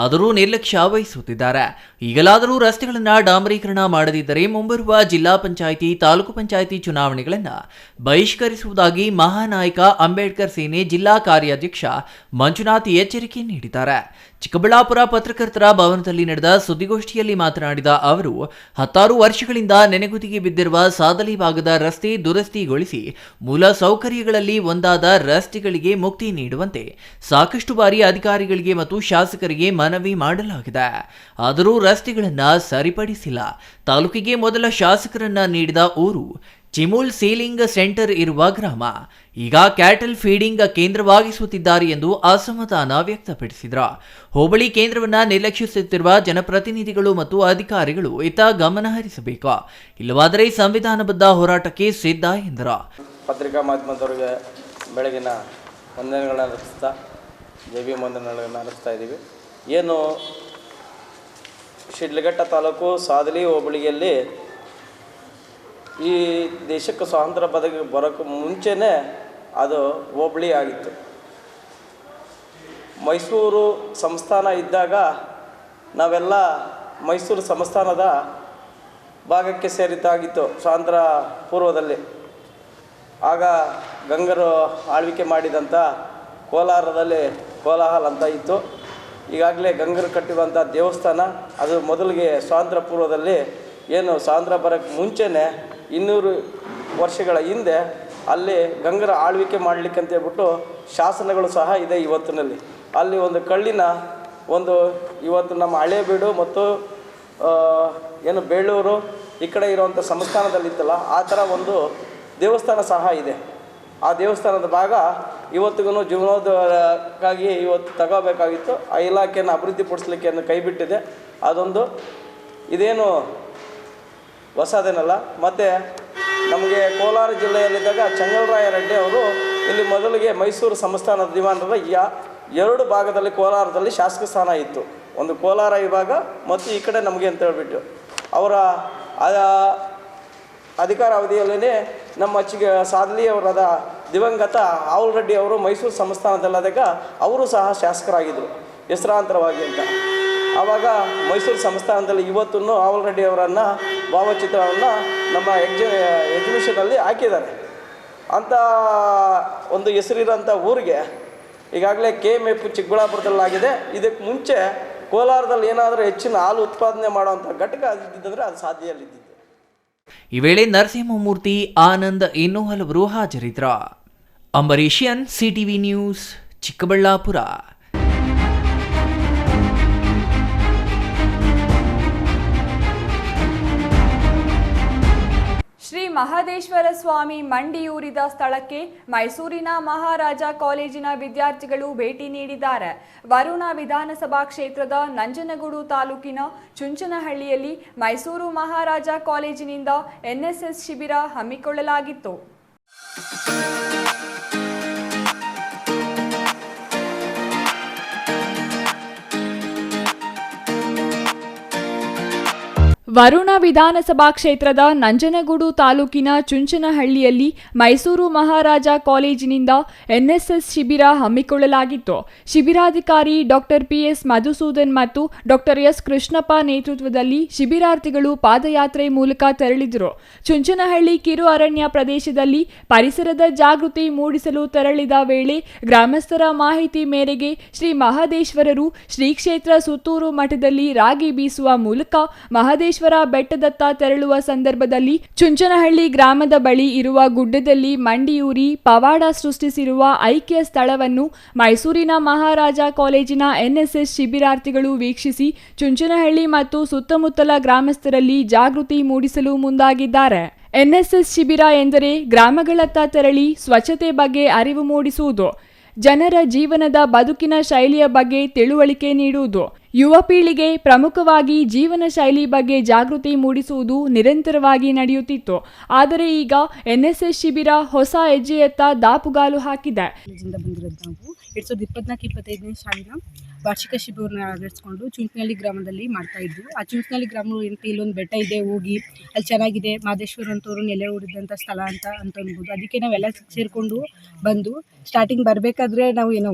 ಆದರೂ ನಿರ್ಲಕ್ಷ್ಯ ವಹಿಸುತ್ತಿದ್ದಾರೆ. ಈಗಲಾದರೂ ರಸ್ತೆಗಳನ್ನು ಡಾಂಬರೀಕರಣ ಮಾಡದಿದ್ದರೆ ಮುಂಬರುವ ಜಿಲ್ಲಾ ಪಂಚಾಯಿತಿ, ತಾಲೂಕು ಪಂಚಾಯಿತಿ ಚುನಾವಣೆಗಳನ್ನು ಬಹಿಷ್ಕರಿಸುವುದಾಗಿ ಮಹಾನಾಯಕ ಅಂಬೇಡ್ಕರ್ ಸೇನೆ ಜಿಲ್ಲಾ ಕಾರ್ಯಾಧ್ಯಕ್ಷ ಮಂಜುನಾಥ್ ಎಚ್ಚರಿಕೆ ನೀಡಿದ್ದಾರೆ. ಚಿಕ್ಕಬಳ್ಳಾಪುರ ಪತ್ರಕರ್ತರ ಭವನದಲ್ಲಿ ನಡೆದ ಸುದ್ದಿಗೋಷ್ಠಿಯಲ್ಲಿ ಮಾತನಾಡಿದ ಅವರು, 10 ವರ್ಷಗಳಿಂದ ನೆನೆಗುದಿಗೆ ಬಿದ್ದಿರುವ ಸಾದಲಿ ಭಾಗದ ರಸ್ತೆ ದುರಸ್ತಿಗೊಳಿಸಿ ಮೂಲ ಸೌಕರ್ಯಗಳಲ್ಲಿ ಒಂದಾದ ರಸ್ತೆಗಳಿಗೆ ಮುಕ್ತಿ ನೀಡುವಂತೆ ಸಾಕಷ್ಟು ಬಾರಿ ಅಧಿಕಾರಿಗಳಿಗೆ ಮತ್ತು ಶಾಸಕರಿಗೆ ಮನವಿ ಮಾಡಲಾಗಿದೆ. ಆದರೂ ರಸ್ತೆಗಳನ್ನು ಸರಿಪಡಿಸಿಲ್ಲ. ತಾಲೂಕಿಗೆ ಮೊದಲ ಶಾಸಕರನ್ನ ನೀಡಿದ ಊರು ಚಿಮೂಲ್ ಸೀಲಿಂಗ್ ಸೆಂಟರ್ ಇರುವ ಗ್ರಾಮ ಈಗ ಕ್ಯಾಟಲ್ ಫೀಡಿಂಗ್ ಕೇಂದ್ರವಾಗಿಸುತ್ತಿದ್ದಾರೆ ಎಂದು ಅಸಮಾಧಾನ ವ್ಯಕ್ತಪಡಿಸಿದರು. ಹೋಬಳಿ ಕೇಂದ್ರವನ್ನು ನಿರ್ಲಕ್ಷಿಸುತ್ತಿರುವ ಜನಪ್ರತಿನಿಧಿಗಳು ಮತ್ತು ಅಧಿಕಾರಿಗಳು ಇತ್ತ ಗಮನ ಹರಿಸಬೇಕು, ಇಲ್ಲವಾದರೆ ಸಂವಿಧಾನಬದ್ಧ ಹೋರಾಟಕ್ಕೆ ಸಿದ್ಧ ಎಂದರು. ಪತ್ರಿಕಾ ಮಾಧ್ಯಮದವರಿಗೆ ಬೆಳಗಿನ ವಂದನೆಗಳನ್ನು ಅರ್ಪಿಸ್ತಾ ಜೈವಿ ವಂದನೆಗಳನ್ನು ಅರ್ಪಿಸ್ತಾ ಇದ್ದೀವಿ. ಏನು ಶಿಡ್ಲಘಟ್ಟ ತಾಲೂಕು ಸಾದಲಿ ಹೋಬಳಿಯಲ್ಲಿ ಈ ದೇಶಕ್ಕೆ ಸ್ವಾತಂತ್ರ್ಯ ಬರೋಕ್ಕೆ ಮುಂಚೆನೇ ಅದು ಹೋಬಳಿ ಆಗಿತ್ತು. ಮೈಸೂರು ಸಂಸ್ಥಾನ ಇದ್ದಾಗ ನಾವೆಲ್ಲ ಮೈಸೂರು ಸಂಸ್ಥಾನದ ಭಾಗಕ್ಕೆ ಸೇರಿದ್ದಾಗಿತ್ತು ಸ್ವಾತಂತ್ರ್ಯ ಪೂರ್ವದಲ್ಲಿ. ಆಗ ಗಂಗರು ಆಳ್ವಿಕೆ ಮಾಡಿದಂಥ ಕೋಲಾರದಲ್ಲಿ ಕೋಲಾಹಲ್ ಅಂತ ಇತ್ತು. ಈಗಾಗಲೇ ಗಂಗರು ಕಟ್ಟಿರುವಂಥ ದೇವಸ್ಥಾನ ಅದು ಮೊದಲಿಗೆ ಸ್ವಾತಂತ್ರ್ಯ ಪೂರ್ವದಲ್ಲಿ ಏನು ಸ್ವಾತಂತ್ರ್ಯ ಬರೋಕ್ಕೆ ಮುಂಚೆನೇ 200 ವರ್ಷಗಳ ಹಿಂದೆ ಅಲ್ಲಿ ಗಂಗರ ಆಳ್ವಿಕೆ ಮಾಡಲಿಕ್ಕೆ ಅಂತ ಹೇಳ್ಬಿಟ್ಟು ಶಾಸನಗಳು ಸಹ ಇದೆ ಇವತ್ತಿನಲ್ಲಿ. ಅಲ್ಲಿ ಒಂದು ಕಳ್ಳಿನ ಇವತ್ತು ನಮ್ಮ ಹಳೇಬೀಡು ಮತ್ತು ಏನು ಬೇಳೂರು ಈ ಕಡೆ ಇರುವಂಥ ಸಂಸ್ಥಾನದಲ್ಲಿತ್ತಲ್ಲ ಆ ಥರ ಒಂದು ದೇವಸ್ಥಾನ ಸಹ ಇದೆ. ಆ ದೇವಸ್ಥಾನದ ಭಾಗ ಇವತ್ತಿಗೂ ಜೀವನೋದ್ಧಾರಕ್ಕಾಗಿ ಇವತ್ತು ತಗೋಬೇಕಾಗಿತ್ತು. ಆ ಇಲಾಖೆಯನ್ನು ಅಭಿವೃದ್ಧಿಪಡಿಸಲಿಕ್ಕೆ ಕೈ ಬಿಟ್ಟಿದೆ. ಅದೊಂದು ಇದೇನು ಹೊಸದೇನಲ್ಲ. ಮತ್ತು ನಮಗೆ ಕೋಲಾರ ಜಿಲ್ಲೆಯಲ್ಲಿದ್ದಾಗ ಚಂಗಲರಾಯ ರೆಡ್ಡಿ ಅವರು ಇಲ್ಲಿ ಮೊದಲಿಗೆ ಮೈಸೂರು ಸಂಸ್ಥಾನದ ದಿವಾನರ 2 ಭಾಗದಲ್ಲಿ ಕೋಲಾರದಲ್ಲಿ ಶಾಸಕ ಸ್ಥಾನ ಇತ್ತು. ಒಂದು ಕೋಲಾರ ವಿಭಾಗ ಮತ್ತು ಈ ಕಡೆ ನಮಗೆ ಅಂತ ಹೇಳ್ಬಿಟ್ಟು ಅವರ ಅಧಿಕಾರ ಅವಧಿಯಲ್ಲೇ ನಮ್ಮ ಸಾದಲಿಯವರಾದ ದಿವಂಗತ ಆವಲ್ ರೆಡ್ಡಿ ಅವರು ಮೈಸೂರು ಸಂಸ್ಥಾನದಲ್ಲಾದಾಗ ಅವರು ಸಹ ಶಾಸಕರಾಗಿದ್ದರು ಹೆಸರಾಂತರವಾಗಿ ಅಂತ. ಆವಾಗ ಮೈಸೂರು ಸಂಸ್ಥಾನದಲ್ಲಿ ಇವತ್ತೂ ಆವಲ್ ರೆಡ್ಡಿ ಅವರನ್ನು ಭಾವಚಿತ್ರವನ್ನು ನಮ್ಮ ಎಕ್ಸಿಬಿಷನಲ್ಲಿ ಹಾಕಿದ್ದಾರೆ. ಅಂಥ ಒಂದು ಹೆಸರಿರೋಂಥ ಊರಿಗೆ ಈಗಾಗಲೇ KMF ಚಿಕ್ಕಬಳ್ಳಾಪುರದಲ್ಲಾಗಿದೆ. ಇದಕ್ಕೆ ಮುಂಚೆ ಕೋಲಾರದಲ್ಲಿ ಏನಾದರೂ ಹೆಚ್ಚಿನ ಹಾಲು ಉತ್ಪಾದನೆ ಮಾಡುವಂಥ ಘಟಕ ಇದ್ದಿದ್ದರೆ ಅದು ಸಾಧ್ಯದಲ್ಲಿದ್ದಿದ್ದು. ಈ ವೇಳೆ ನರಸಿಂಹಮೂರ್ತಿ, ಆನಂದ್ ಇನ್ನೂ ಹಲವರು ಹಾಜರಿದ್ದರು. ಅಂಬರೀಷಿಯನ್, CTV ನ್ಯೂಸ್, ಚಿಕ್ಕಬಳ್ಳಾಪುರ. ಶ್ರೀ ಮಹದೇಶ್ವರ ಸ್ವಾಮಿ ಮಂಡಿಯೂರಿದ ಸ್ಥಳಕ್ಕೆ ಮೈಸೂರಿನ ಮಹಾರಾಜ ಕಾಲೇಜಿನ ವಿದ್ಯಾರ್ಥಿಗಳು ಭೇಟಿ ನೀಡಿದ್ದಾರೆ. ವರುಣ ವಿಧಾನಸಭಾ ಕ್ಷೇತ್ರದ ನಂಜನಗೂಡು ತಾಲೂಕಿನ ಚುಂಚನಹಳ್ಳಿಯಲ್ಲಿ ಮೈಸೂರು ಮಹಾರಾಜ ಕಾಲೇಜಿನಿಂದ NSS ಶಿಬಿರ ಹಮ್ಮಿಕೊಳ್ಳಲಾಗಿತ್ತು. ವರುಣ ವಿಧಾನಸಭಾ ಕ್ಷೇತ್ರದ ನಂಜನಗೂಡು ತಾಲೂಕಿನ ಚುಂಚನಹಳ್ಳಿಯಲ್ಲಿ ಮೈಸೂರು ಮಹಾರಾಜ ಕಾಲೇಜಿನಿಂದ NSS ಶಿಬಿರ ಹಮ್ಮಿಕೊಳ್ಳಲಾಗಿತ್ತು. ಶಿಬಿರಾಧಿಕಾರಿ ಡಾಕ್ಟರ್ PS ಮಧುಸೂದನ್ ಮತ್ತು ಡಾಕ್ಟರ್ S ಕೃಷ್ಣಪ್ಪ ನೇತೃತ್ವದಲ್ಲಿ ಶಿಬಿರಾರ್ಥಿಗಳು ಪಾದಯಾತ್ರೆ ಮೂಲಕ ತೆರಳಿದರು. ಚುಂಚನಹಳ್ಳಿ ಕಿರು ಅರಣ್ಯ ಪ್ರದೇಶದಲ್ಲಿ ಪರಿಸರದ ಜಾಗೃತಿ ಮೂಡಿಸಲು ತೆರಳಿದ ವೇಳೆ ಗ್ರಾಮಸ್ಥರ ಮಾಹಿತಿ ಮೇರೆಗೆ ಶ್ರೀ ಮಹದೇಶ್ವರರು ಶ್ರೀ ಕ್ಷೇತ್ರ ಸುತ್ತೂರು ಮಠದಲ್ಲಿ ರಾಗಿ ಬೀಸುವ ಮೂಲಕ ಮಹದೇಶ್ವರ ಬೆಟ್ಟದತ್ತ ತೆರಳುವ ಸಂದರ್ಭದಲ್ಲಿ ಚುಂಚನಹಳ್ಳಿ ಗ್ರಾಮದ ಬಳಿ ಇರುವ ಗುಡ್ಡದಲ್ಲಿ ಮಂಡಿಯೂರಿ ಪವಾಡ ಸೃಷ್ಟಿಸಿರುವ ಐಕ್ಯ ಸ್ಥಳವನ್ನು ಮೈಸೂರಿನ ಮಹಾರಾಜ ಕಾಲೇಜಿನ NSS ಶಿಬಿರಾರ್ಥಿಗಳು ವೀಕ್ಷಿಸಿ ಚುಂಚನಹಳ್ಳಿ ಮತ್ತು ಸುತ್ತಮುತ್ತಲ ಗ್ರಾಮಸ್ಥರಲ್ಲಿ ಜಾಗೃತಿ ಮೂಡಿಸಲು ಮುಂದಾಗಿದ್ದಾರೆ. NSS ಶಿಬಿರ ಎಂದರೆ ಗ್ರಾಮಗಳತ್ತ ತೆರಳಿ ಸ್ವಚ್ಛತೆ ಬಗ್ಗೆ ಅರಿವು ಮೂಡಿಸುವುದು, ಜನರ ಜೀವನದ ಬದುಕಿನ ಶೈಲಿಯ ಬಗ್ಗೆ ತಿಳುವಳಿಕೆ ನೀಡುವುದು, ಯುವ ಪೀಳಿಗೆ ಪ್ರಮುಖವಾಗಿ ಜೀವನ ಶೈಲಿ ಬಗ್ಗೆ ಜಾಗೃತಿ ಮೂಡಿಸುವುದು ನಿರಂತರವಾಗಿ ನಡೆಯುತ್ತಿತ್ತು. ಆದರೆ ಈಗ NSS ಶಿಬಿರ ಹೊಸ ಹೆಜ್ಜೆಯತ್ತ ದಾಪುಗಾಲು ಹಾಕಿದೆ. ನಾವು 2024-25ನೇ ಸಾಲಿನ ವಾರ್ಷಿಕ ಶಿಬಿರವನ್ನು ನಡೆಸಿಕೊಂಡು ಚುಂಚನಹಳ್ಳಿ ಗ್ರಾಮದಲ್ಲಿ ಮಾಡ್ತಾ ಇದ್ವು. ಆ ಚುಂಚನಹಳ್ಳಿ ಗ್ರಾಮ ಇಲ್ಲೊಂದು ಬೆಟ್ಟ ಇದೆ, ಹೋಗಿ ಅಲ್ಲಿ ಚೆನ್ನಾಗಿದೆ, ಮಹದೇಶ್ವರ ಅಂತವರು ನೆಲೆ ಊರಿದಂಥ ಸ್ಥಳ ಅಂತ ಅನ್ಬೋದು. ಅದಕ್ಕೆ ನಾವೆಲ್ಲ ಸೇರಿಕೊಂಡು ಬಂದು ಸ್ಟಾರ್ಟಿಂಗ್ ಬರಬೇಕಾದ್ರೆ ನಾವು ಏನೋ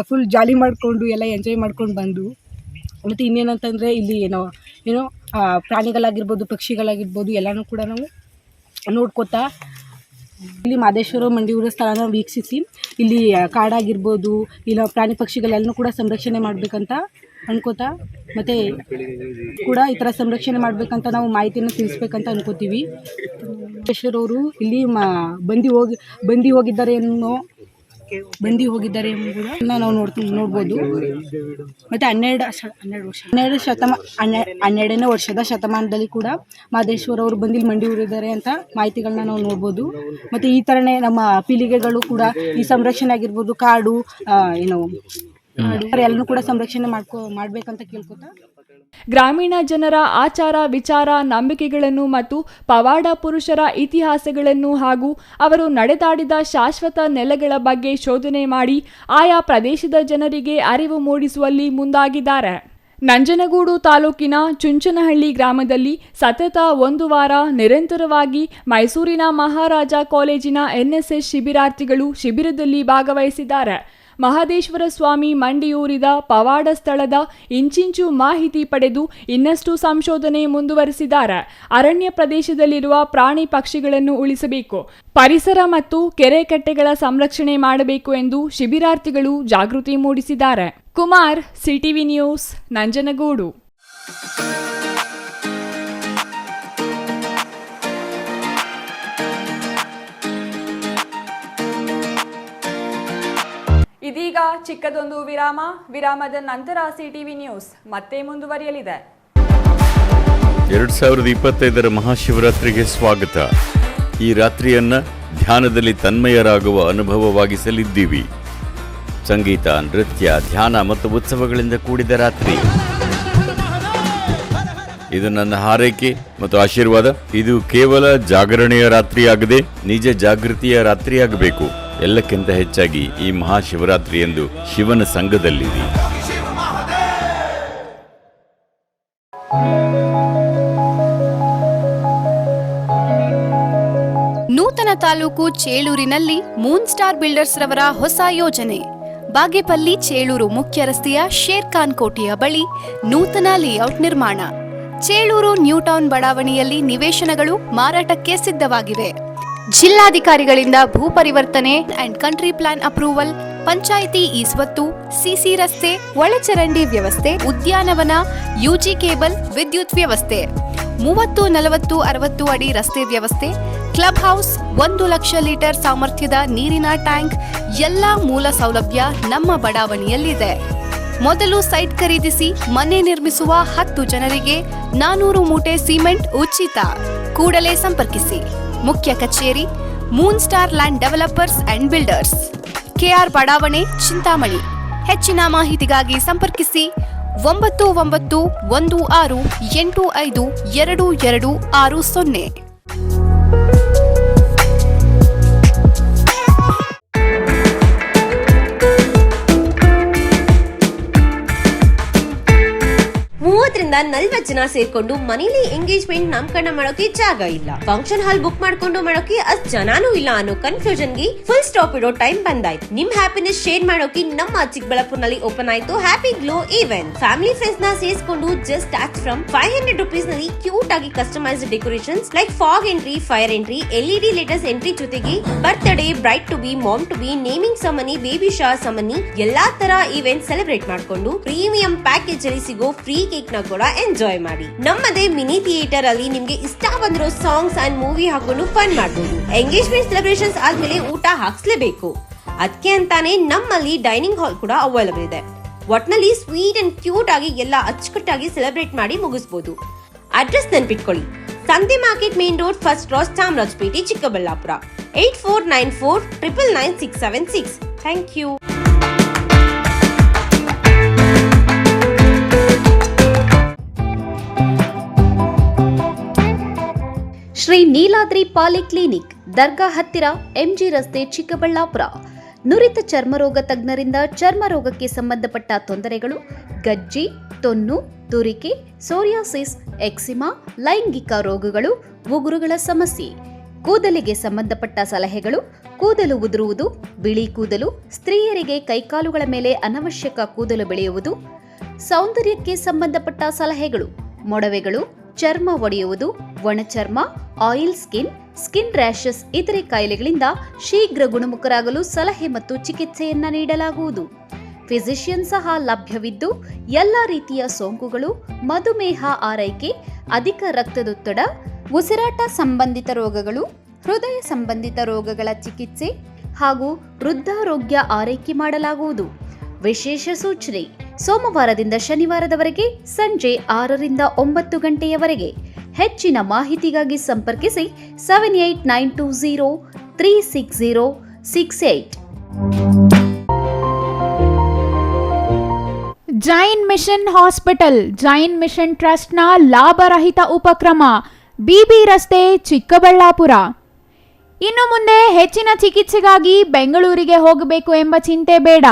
ಫುಲ್ ಜಾಲಿ ಮಾಡಿಕೊಂಡು ಎಲ್ಲ ಎಂಜಾಯ್ ಮಾಡ್ಕೊಂಡು ಬಂದು, ಮತ್ತು ಇನ್ನೇನಂತಂದರೆ ಇಲ್ಲಿ ಏನೋ ಪ್ರಾಣಿಗಳಾಗಿರ್ಬೋದು, ಪಕ್ಷಿಗಳಾಗಿರ್ಬೋದು ಎಲ್ಲನೂ ಕೂಡ ನಾವು ನೋಡ್ಕೋತಾ ಇಲ್ಲಿ ಮಹದೇಶ್ವರ ಮಂಡಿಯೂರ ಸ್ಥಳನ ವೀಕ್ಷಿಸಿ ಇಲ್ಲಿ ಕಾಡಾಗಿರ್ಬೋದು ಇಲ್ಲ ಪ್ರಾಣಿ ಪಕ್ಷಿಗಳೆಲ್ಲನೂ ಕೂಡ ಸಂರಕ್ಷಣೆ ಮಾಡಬೇಕಂತ ಅನ್ಕೋತಾ ಮತ್ತು ಕೂಡ ಈ ಥರ ಸಂರಕ್ಷಣೆ ಮಾಡಬೇಕಂತ ನಾವು ಮಾಹಿತಿಯನ್ನು ತಿಳಿಸ್ಬೇಕಂತ ಅನ್ಕೋತೀವಿ. ಮಹದೇಶ್ವರವರು ಇಲ್ಲಿ ಬಂದು ಹೋಗಿದ್ದಾರೆ ಎಂಬುದನ್ನು ನಾವು ನೋಡ್ಬೋದು. ಮತ್ತು 12ನೇ ವರ್ಷದ ಶತಮಾನದಲ್ಲಿ ಕೂಡ ಮಹದೇಶ್ವರ ಅವರು ಬಂದು ಇಲ್ಲಿ ಮಂಡಿಯೂರಿದ್ದಾರೆ ಅಂತ ಮಾಹಿತಿಗಳನ್ನ ನಾವು ನೋಡ್ಬೋದು. ಮತ್ತು ಈ ಥರನೇ ನಮ್ಮ ಪೀಳಿಗೆಗಳು ಕೂಡ ಈ ಸಂರಕ್ಷಣೆ ಆಗಿರ್ಬೋದು, ಕಾಡು ಎಲ್ಲನೂ ಕೂಡ ಸಂರಕ್ಷಣೆ ಮಾಡ್ಬೇಕಂತ ಕೇಳ್ಕೊತಾ ಗ್ರಾಮೀಣ ಜನರ ಆಚಾರ ವಿಚಾರ ನಂಬಿಕೆಗಳನ್ನು ಮತ್ತು ಪವಾಡ ಪುರುಷರ ಇತಿಹಾಸಗಳನ್ನು ಹಾಗೂ ಅವರು ನಡೆದಾಡಿದ ಶಾಶ್ವತ ನೆಲೆಗಳ ಬಗ್ಗೆ ಶೋಧನೆ ಮಾಡಿ ಆಯಾ ಪ್ರದೇಶದ ಜನರಿಗೆ ಅರಿವು ಮೂಡಿಸುವಲ್ಲಿ ಮುಂದಾಗಿದ್ದಾರೆ. ನಂಜನಗೂಡು ತಾಲೂಕಿನ ಚುಂಚನಹಳ್ಳಿ ಗ್ರಾಮದಲ್ಲಿ ಸತತ 1 ವಾರ ನಿರಂತರವಾಗಿ ಮೈಸೂರಿನ ಮಹಾರಾಜ ಕಾಲೇಜಿನ NSS ಶಿಬಿರಾರ್ಥಿಗಳು ಶಿಬಿರದಲ್ಲಿ ಭಾಗವಹಿಸಿದ್ದಾರೆ. ಮಹದೇಶ್ವರ ಸ್ವಾಮಿ ಮಂಡಿಯೂರಿದ ಪವಾಡ ಸ್ಥಳದ ಇಂಚಿಂಚು ಮಾಹಿತಿ ಪಡೆದು ಇನ್ನಷ್ಟು ಸಂಶೋಧನೆ ಮುಂದುವರೆಸಿದ್ದಾರೆ. ಅರಣ್ಯ ಪ್ರದೇಶದಲ್ಲಿರುವ ಪ್ರಾಣಿ ಪಕ್ಷಿಗಳನ್ನು ಉಳಿಸಬೇಕು, ಪರಿಸರ ಮತ್ತು ಕೆರೆ ಕಟ್ಟೆಗಳ ಸಂರಕ್ಷಣೆ ಮಾಡಬೇಕು ಎಂದು ಶಿಬಿರಾರ್ಥಿಗಳು ಜಾಗೃತಿ ಮೂಡಿಸಿದ್ದಾರೆ. Kumar, CTV news, Nanjangud. ಇದೀಗ ಚಿಕ್ಕದೊಂದು ವಿರಾಮದ ನಂತರ CTV ನ್ಯೂಸ್ ಮತ್ತೆ ಮುಂದುವರಿಯಲಿದೆ. 2025ರ ಮಹಾಶಿವರಾತ್ರಿಗೆ ಸ್ವಾಗತ. ಈ ರಾತ್ರಿಯನ್ನ ಧ್ಯಾನದಲ್ಲಿ ತನ್ಮಯರಾಗುವ ಅನುಭವವಾಗಿಸಲಿದ್ದೀವಿ. ಸಂಗೀತ, ನೃತ್ಯ, ಧ್ಯಾನ ಮತ್ತು ಉತ್ಸವಗಳಿಂದ ಕೂಡಿದ ರಾತ್ರಿ. ಇದು ನನ್ನ ಹಾರೈಕೆ ಮತ್ತು ಆಶೀರ್ವಾದ. ಇದು ಕೇವಲ ಜಾಗರಣೆಯ ರಾತ್ರಿಯಾಗದೆ ನಿಜ ಜಾಗೃತಿಯ ರಾತ್ರಿಯಾಗಬೇಕು. ಎಲ್ಲಕ್ಕಿಂತ ಹೆಚ್ಚಾಗಿ ಈ ಮಹಾಶಿವರಾತ್ರಿಯಂದು ಶಿವನ ಸಂಘದಲ್ಲಿರಿ. ನೂತನ ಹಾಸನ ತಾಲೂಕು ಚೇಳೂರಿನಲ್ಲಿ ಮೂನ್ ಸ್ಟಾರ್ ಬಿಲ್ಡರ್ಸ್ ರವರ ಹೊಸ ಯೋಜನೆ. ಬಾಗೇಪಲ್ಲಿ ಚೇಳೂರು ಮುಖ್ಯ ರಸ್ತೆಯ ಶೇರ್ ಖಾನ್ ಕೋಟೆಯ ಬಳಿ ನೂತನ ಲೇಔಟ್ ನಿರ್ಮಾಣ. ಚೇಳೂರು ನ್ಯೂ ಟೌನ್ ಬಡಾವಣೆಯಲ್ಲಿ ನಿವೇಶನಗಳು ಮಾರಾಟಕ್ಕೆ ಸಿದ್ಧವಾಗಿವೆ. ಜಿಲ್ಲಾಧಿಕಾರಿಗಳಿಂದ ಭೂ ಪರಿವರ್ತನೆ and country plan approval, panchayat Eswathu, CC ರಸ್ತೆ, ಒಳಚರಂಡಿ ವ್ಯವಸ್ಥೆ, ಉದ್ಯಾನವನ, ಯುಜಿ ಕೇಬಲ್, ವಿದ್ಯುತ್ ವ್ಯವಸ್ಥೆ, 30, 40, 60 ಅಡಿ ರಸ್ತೆ ವ್ಯವಸ್ಥೆ, ಕ್ಲಬ್ ಹೌಸ್, 1 ಲಕ್ಷ ಲೀಟರ್ ಸಾಮರ್ಥ್ಯದ ನೀರಿನ ಟ್ಯಾಂಕ್, ಎಲ್ಲಾ ಮೂಲ ಸೌಲಭ್ಯ ನಮ್ಮ ಬಡಾವಣೆಯಲ್ಲಿದೆ. ಮೊದಲು ಸೈಟ್ ಖರೀದಿಸಿ ಮನೆ ನಿರ್ಮಿಸುವ 10 ಜನರಿಗೆ 400 ಮೂಟೆ ಸಿಮೆಂಟ್ ಉಚಿತ. ಕೂಡಲೇ ಸಂಪರ್ಕಿಸಿ. ಮುಖ್ಯ ಕಚೇರಿ, moon star land developers and builders, KR ಬಡಾವಣೆ, ಚಿಂತಾಮಣಿ. ಹೆಚ್ಚಿನ ಮಾಹಿತಿಗಾಗಿ ಸಂಪರ್ಕಿಸಿ 9916852260. ರಿಂದ 40 ಜನ ಸೇರ್ಕೊಂಡು ಮನೇಲಿ ಎಂಗೇಜ್ಮೆಂಟ್ ನಾಮಕರಣ ಮಾಡೋಕೆ ಜಾಗ ಇಲ್ಲ, ಫಂಕ್ಷನ್ ಹಾಲ್ ಬುಕ್ ಮಾಡ್ಕೊಂಡು ಮಾಡೋಕೆ ಅಷ್ಟ್ ಜನಾನೂ ಇಲ್ಲ ಅನ್ನೋ ಕನ್ಫ್ಯೂಷನ್ ಗೆ ಫುಲ್ ಸ್ಟಾಪ್ ಇಡೋ ಟೈಮ್ ಬಂದಾಯ್ತು. ನಿಮ್ ಹ್ಯಾಪಿನೆಸ್ ಶೇರ್ ಮಾಡೋಕೆ ನಮ್ಮ ಚಿಕ್ಕಬಳ್ಳಾಪುರನಲ್ಲಿ ಓಪನ್ ಆಯ್ತು happy glow event. Family friends ನ ಸೇರಿಸಿಕೊಂಡು ಜಸ್ಟ್ ಸ್ಟಾರ್ಟ್ ಫ್ರಮ್ 500 rupees ನಲ್ಲಿ ಕ್ಯೂಟ್ ಆಗಿ customised decorations like fog entry, fire entry, LED latest entry ಜೊತೆಗೆ birthday, bride to be, mom to be, naming ceremony, baby shower ceremony ಎಲ್ಲಾ ತರ ಇವೆಂಟ್ ಸೆಲೆಬ್ರೇಟ್ ಮಾಡ್ಕೊಂಡು ಪ್ರೀಮಿಯಂ ಪ್ಯಾಕೇಜ್ ಅಲ್ಲಿ ಸಿಗೋ ಫ್ರೀ ಕೇಕ್ ನ ಕೂಡ ಎಂಜಾಯ್ ಮಾಡಿ. ನಮ್ಮದೇ ಮಿನಿ ಥಿಯೇಟರ್ ಅಲ್ಲಿ ನಿಮ್ಗೆ ಇಷ್ಟ ಬಂದಿರೋ ಸಾಂಗ್ಸ್ ಅಂಡ್ ಮೂವಿ ಹಾಕೊಂಡು ಫನ್ ಮಾಡಬಹುದು. ಎಂಗೇಜ್ಮೆಂಟ್ ಸೆಲೆಬ್ರೇಷನ್ಸ್ ಆದ್ಮೇಲೆ ಊಟ ಹಾಕ್ಸ್ಲೇಬೇಕು. ಅದಕ್ಕೆ ಅಂತಾನೆ ನಮ್ಮಲ್ಲಿ ಡೈನಿಂಗ್ ಹಾಲ್ ಕೂಡ ಅವೈಲೇಬಲ್ ಇದೆ. ಒಟ್ನಲ್ಲಿ ಸ್ವೀಟ್ ಅಂಡ್ ಕ್ಯೂಟ್ ಆಗಿ ಎಲ್ಲ ಅಚ್ಚುಕಟ್ಟಾಗಿ ಸೆಲೆಬ್ರೇಟ್ ಮಾಡಿ ಮುಗಿಸಬಹುದು. ಅಡ್ರೆಸ್ ನೆನ್ಪಿಟ್ಕೊಳ್ಳಿ, Santhe market main road, first cross, Chamarajpet, Chikkaballapur. 8494999676. Thank you. Shri Neeladri polyclinic, ದರ್ಗಾ ಹತ್ತಿರ, MG ರಸ್ತೆ, ಚಿಕ್ಕಬಳ್ಳಾಪುರ. ನುರಿತ ಚರ್ಮರೋಗ ತಜ್ಞರಿಂದ ಚರ್ಮರೋಗಕ್ಕೆ ಸಂಬಂಧಪಟ್ಟ ತೊಂದರೆಗಳು, ಗಜ್ಜಿ, ತೊನ್ನು, ತುರಿಕೆ, ಸೋರಿಯಾಸಿಸ್, ಎಕ್ಸಿಮಾ, ಲೈಂಗಿಕ ರೋಗಗಳು, ಉಗುರುಗಳ ಸಮಸ್ಯೆ, ಕೂದಲಿಗೆ ಸಂಬಂಧಪಟ್ಟ ಸಲಹೆಗಳು, ಕೂದಲು ಉದುರುವುದು, ಬಿಳಿ ಕೂದಲು, ಸ್ತ್ರೀಯರಿಗೆ ಕೈಕಾಲುಗಳ ಮೇಲೆ ಅನವಶ್ಯಕ ಕೂದಲು ಬೆಳೆಯುವುದು, ಸೌಂದರ್ಯಕ್ಕೆ ಸಂಬಂಧಪಟ್ಟ ಸಲಹೆಗಳು, ಮೊಡವೆಗಳು, ಚರ್ಮ ಒಡೆಯುವುದು, ಒಣಚರ್ಮ, ಆಯಿಲ್ ಸ್ಕಿನ್, ಸ್ಕಿನ್ ರ್ಯಾಷಸ್ ಇತರೆ ಕಾಯಿಲೆಗಳಿಂದ ಶೀಘ್ರ ಗುಣಮುಖರಾಗಲು ಸಲಹೆ ಮತ್ತು ಚಿಕಿತ್ಸೆಯನ್ನ ನೀಡಲಾಗುವುದು. ಫಿಸಿಷಿಯನ್ ಸಹ ಲಭ್ಯವಿದ್ದು ಎಲ್ಲ ರೀತಿಯ ಸೋಂಕುಗಳು, ಮಧುಮೇಹ ಆರೈಕೆ, ಅಧಿಕ ರಕ್ತದೊತ್ತಡ, ಉಸಿರಾಟ ಸಂಬಂಧಿತ ರೋಗಗಳು, ಹೃದಯ ಸಂಬಂಧಿತ ರೋಗಗಳ ಚಿಕಿತ್ಸೆ ಹಾಗೂ ವೃದ್ಧಾರೋಗ್ಯ ಆರೈಕೆ ಮಾಡಲಾಗುವುದು. ವಿಶೇಷ ಸೂಚನೆ: ಸೋಮವಾರದಿಂದ ಶನಿವಾರದವರೆಗೆ ಸಂಜೆ 6 ರಿಂದ 9 ಗಂಟೆಯವರೆಗೆ. ಹೆಚ್ಚಿನ ಮಾಹಿತಿಗಾಗಿ ಸಂಪರ್ಕಿಸಿ 7892036068. Jain mission hospital, Jain mission ಟ್ರಸ್ಟ್ನ ಲಾಭರಹಿತ ಉಪಕ್ರಮ, BB ರಸ್ತೆ, ಚಿಕ್ಕಬಳ್ಳಾಪುರ. ಇನ್ನು ಮುಂದೆ ಹೆಚ್ಚಿನ ಚಿಕಿತ್ಸೆಗಾಗಿ ಬೆಂಗಳೂರಿಗೆ ಹೋಗಬೇಕು ಎಂಬ ಚಿಂತೆ ಬೇಡ.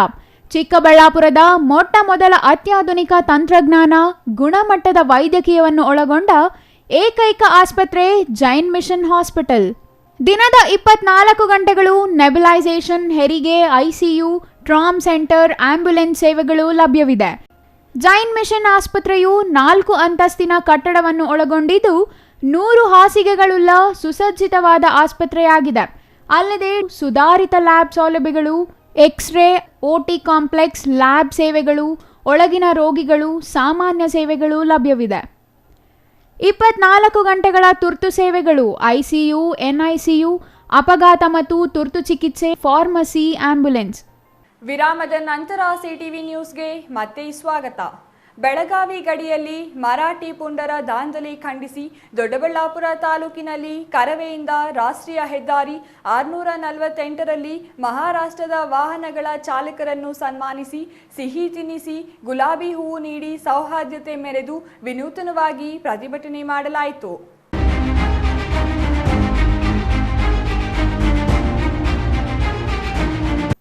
ಚಿಕ್ಕಬಳ್ಳಾಪುರದ ಮೊಟ್ಟ ಮೊದಲ ಅತ್ಯಾಧುನಿಕ ತಂತ್ರಜ್ಞಾನ, ಗುಣಮಟ್ಟದ ವೈದ್ಯಕೀಯವನ್ನು ಒಳಗೊಂಡ ಏಕೈಕ ಆಸ್ಪತ್ರೆ ಜೈನ್ ಮಿಷನ್ ಹಾಸ್ಪಿಟಲ್. ದಿನದ 24 ಗಂಟೆಗಳು ನೆಬುಲೈಸೇಷನ್, ಹೆರಿಗೆ, ICU, ಟ್ರಾಮ್ ಸೆಂಟರ್, ಆಂಬ್ಯುಲೆನ್ಸ್ ಸೇವೆಗಳು ಲಭ್ಯವಿದೆ. ಜೈನ್ ಮಿಷನ್ ಆಸ್ಪತ್ರೆಯು 4 ಅಂತಸ್ತಿನ ಕಟ್ಟಡವನ್ನು ಒಳಗೊಂಡಿದ್ದು 100 ಹಾಸಿಗೆಗಳುಳ್ಳ ಸುಸಜ್ಜಿತವಾದ ಆಸ್ಪತ್ರೆಯಾಗಿದೆ. ಅಲ್ಲದೆ ಸುಧಾರಿತ ಲ್ಯಾಬ್ ಸೌಲಭ್ಯಗಳು, ಎಕ್ಸ್ರೇ, OT ಕಾಂಪ್ಲೆಕ್ಸ್, ಲ್ಯಾಬ್ ಸೇವೆಗಳು, ಒಳಗಿನ ರೋಗಿಗಳು, ಸಾಮಾನ್ಯ ಸೇವೆಗಳು ಲಭ್ಯವಿದೆ. 24 ಗಂಟೆಗಳ ತುರ್ತು ಸೇವೆಗಳು, ICU, NICU, ಅಪಘಾತ ಮತ್ತು ತುರ್ತು ಚಿಕಿತ್ಸೆ, ಫಾರ್ಮಸಿ, ಆಂಬ್ಯುಲೆನ್ಸ್. ವಿರಾಮದ ನಂತರ CTV ನ್ಯೂಸ್ಗೆ ಮತ್ತೆ ಸ್ವಾಗತ. ಬೆಳಗಾವಿ ಗಡಿಯಲ್ಲಿ ಮರಾಠಿ ಪುಂಡರ ದಾಂಧಲೆ ಖಂಡಿಸಿ ದೊಡ್ಡಬಳ್ಳಾಪುರ ತಾಲೂಕಿನಲ್ಲಿ ಕರವೆಯಿಂದ ರಾಷ್ಟ್ರೀಯ ಹೆದ್ದಾರಿ 648ರಲ್ಲಿ ಮಹಾರಾಷ್ಟ್ರದ ವಾಹನಗಳ ಚಾಲಕರನ್ನು ಸನ್ಮಾನಿಸಿ ಸಿಹಿ ತಿನ್ನಿಸಿ ಗುಲಾಬಿ ಹೂವು ನೀಡಿ ಸೌಹಾರ್ದತೆ ಮೆರೆದು ವಿನೂತನವಾಗಿ ಪ್ರತಿಭಟನೆ ಮಾಡಲಾಯಿತು.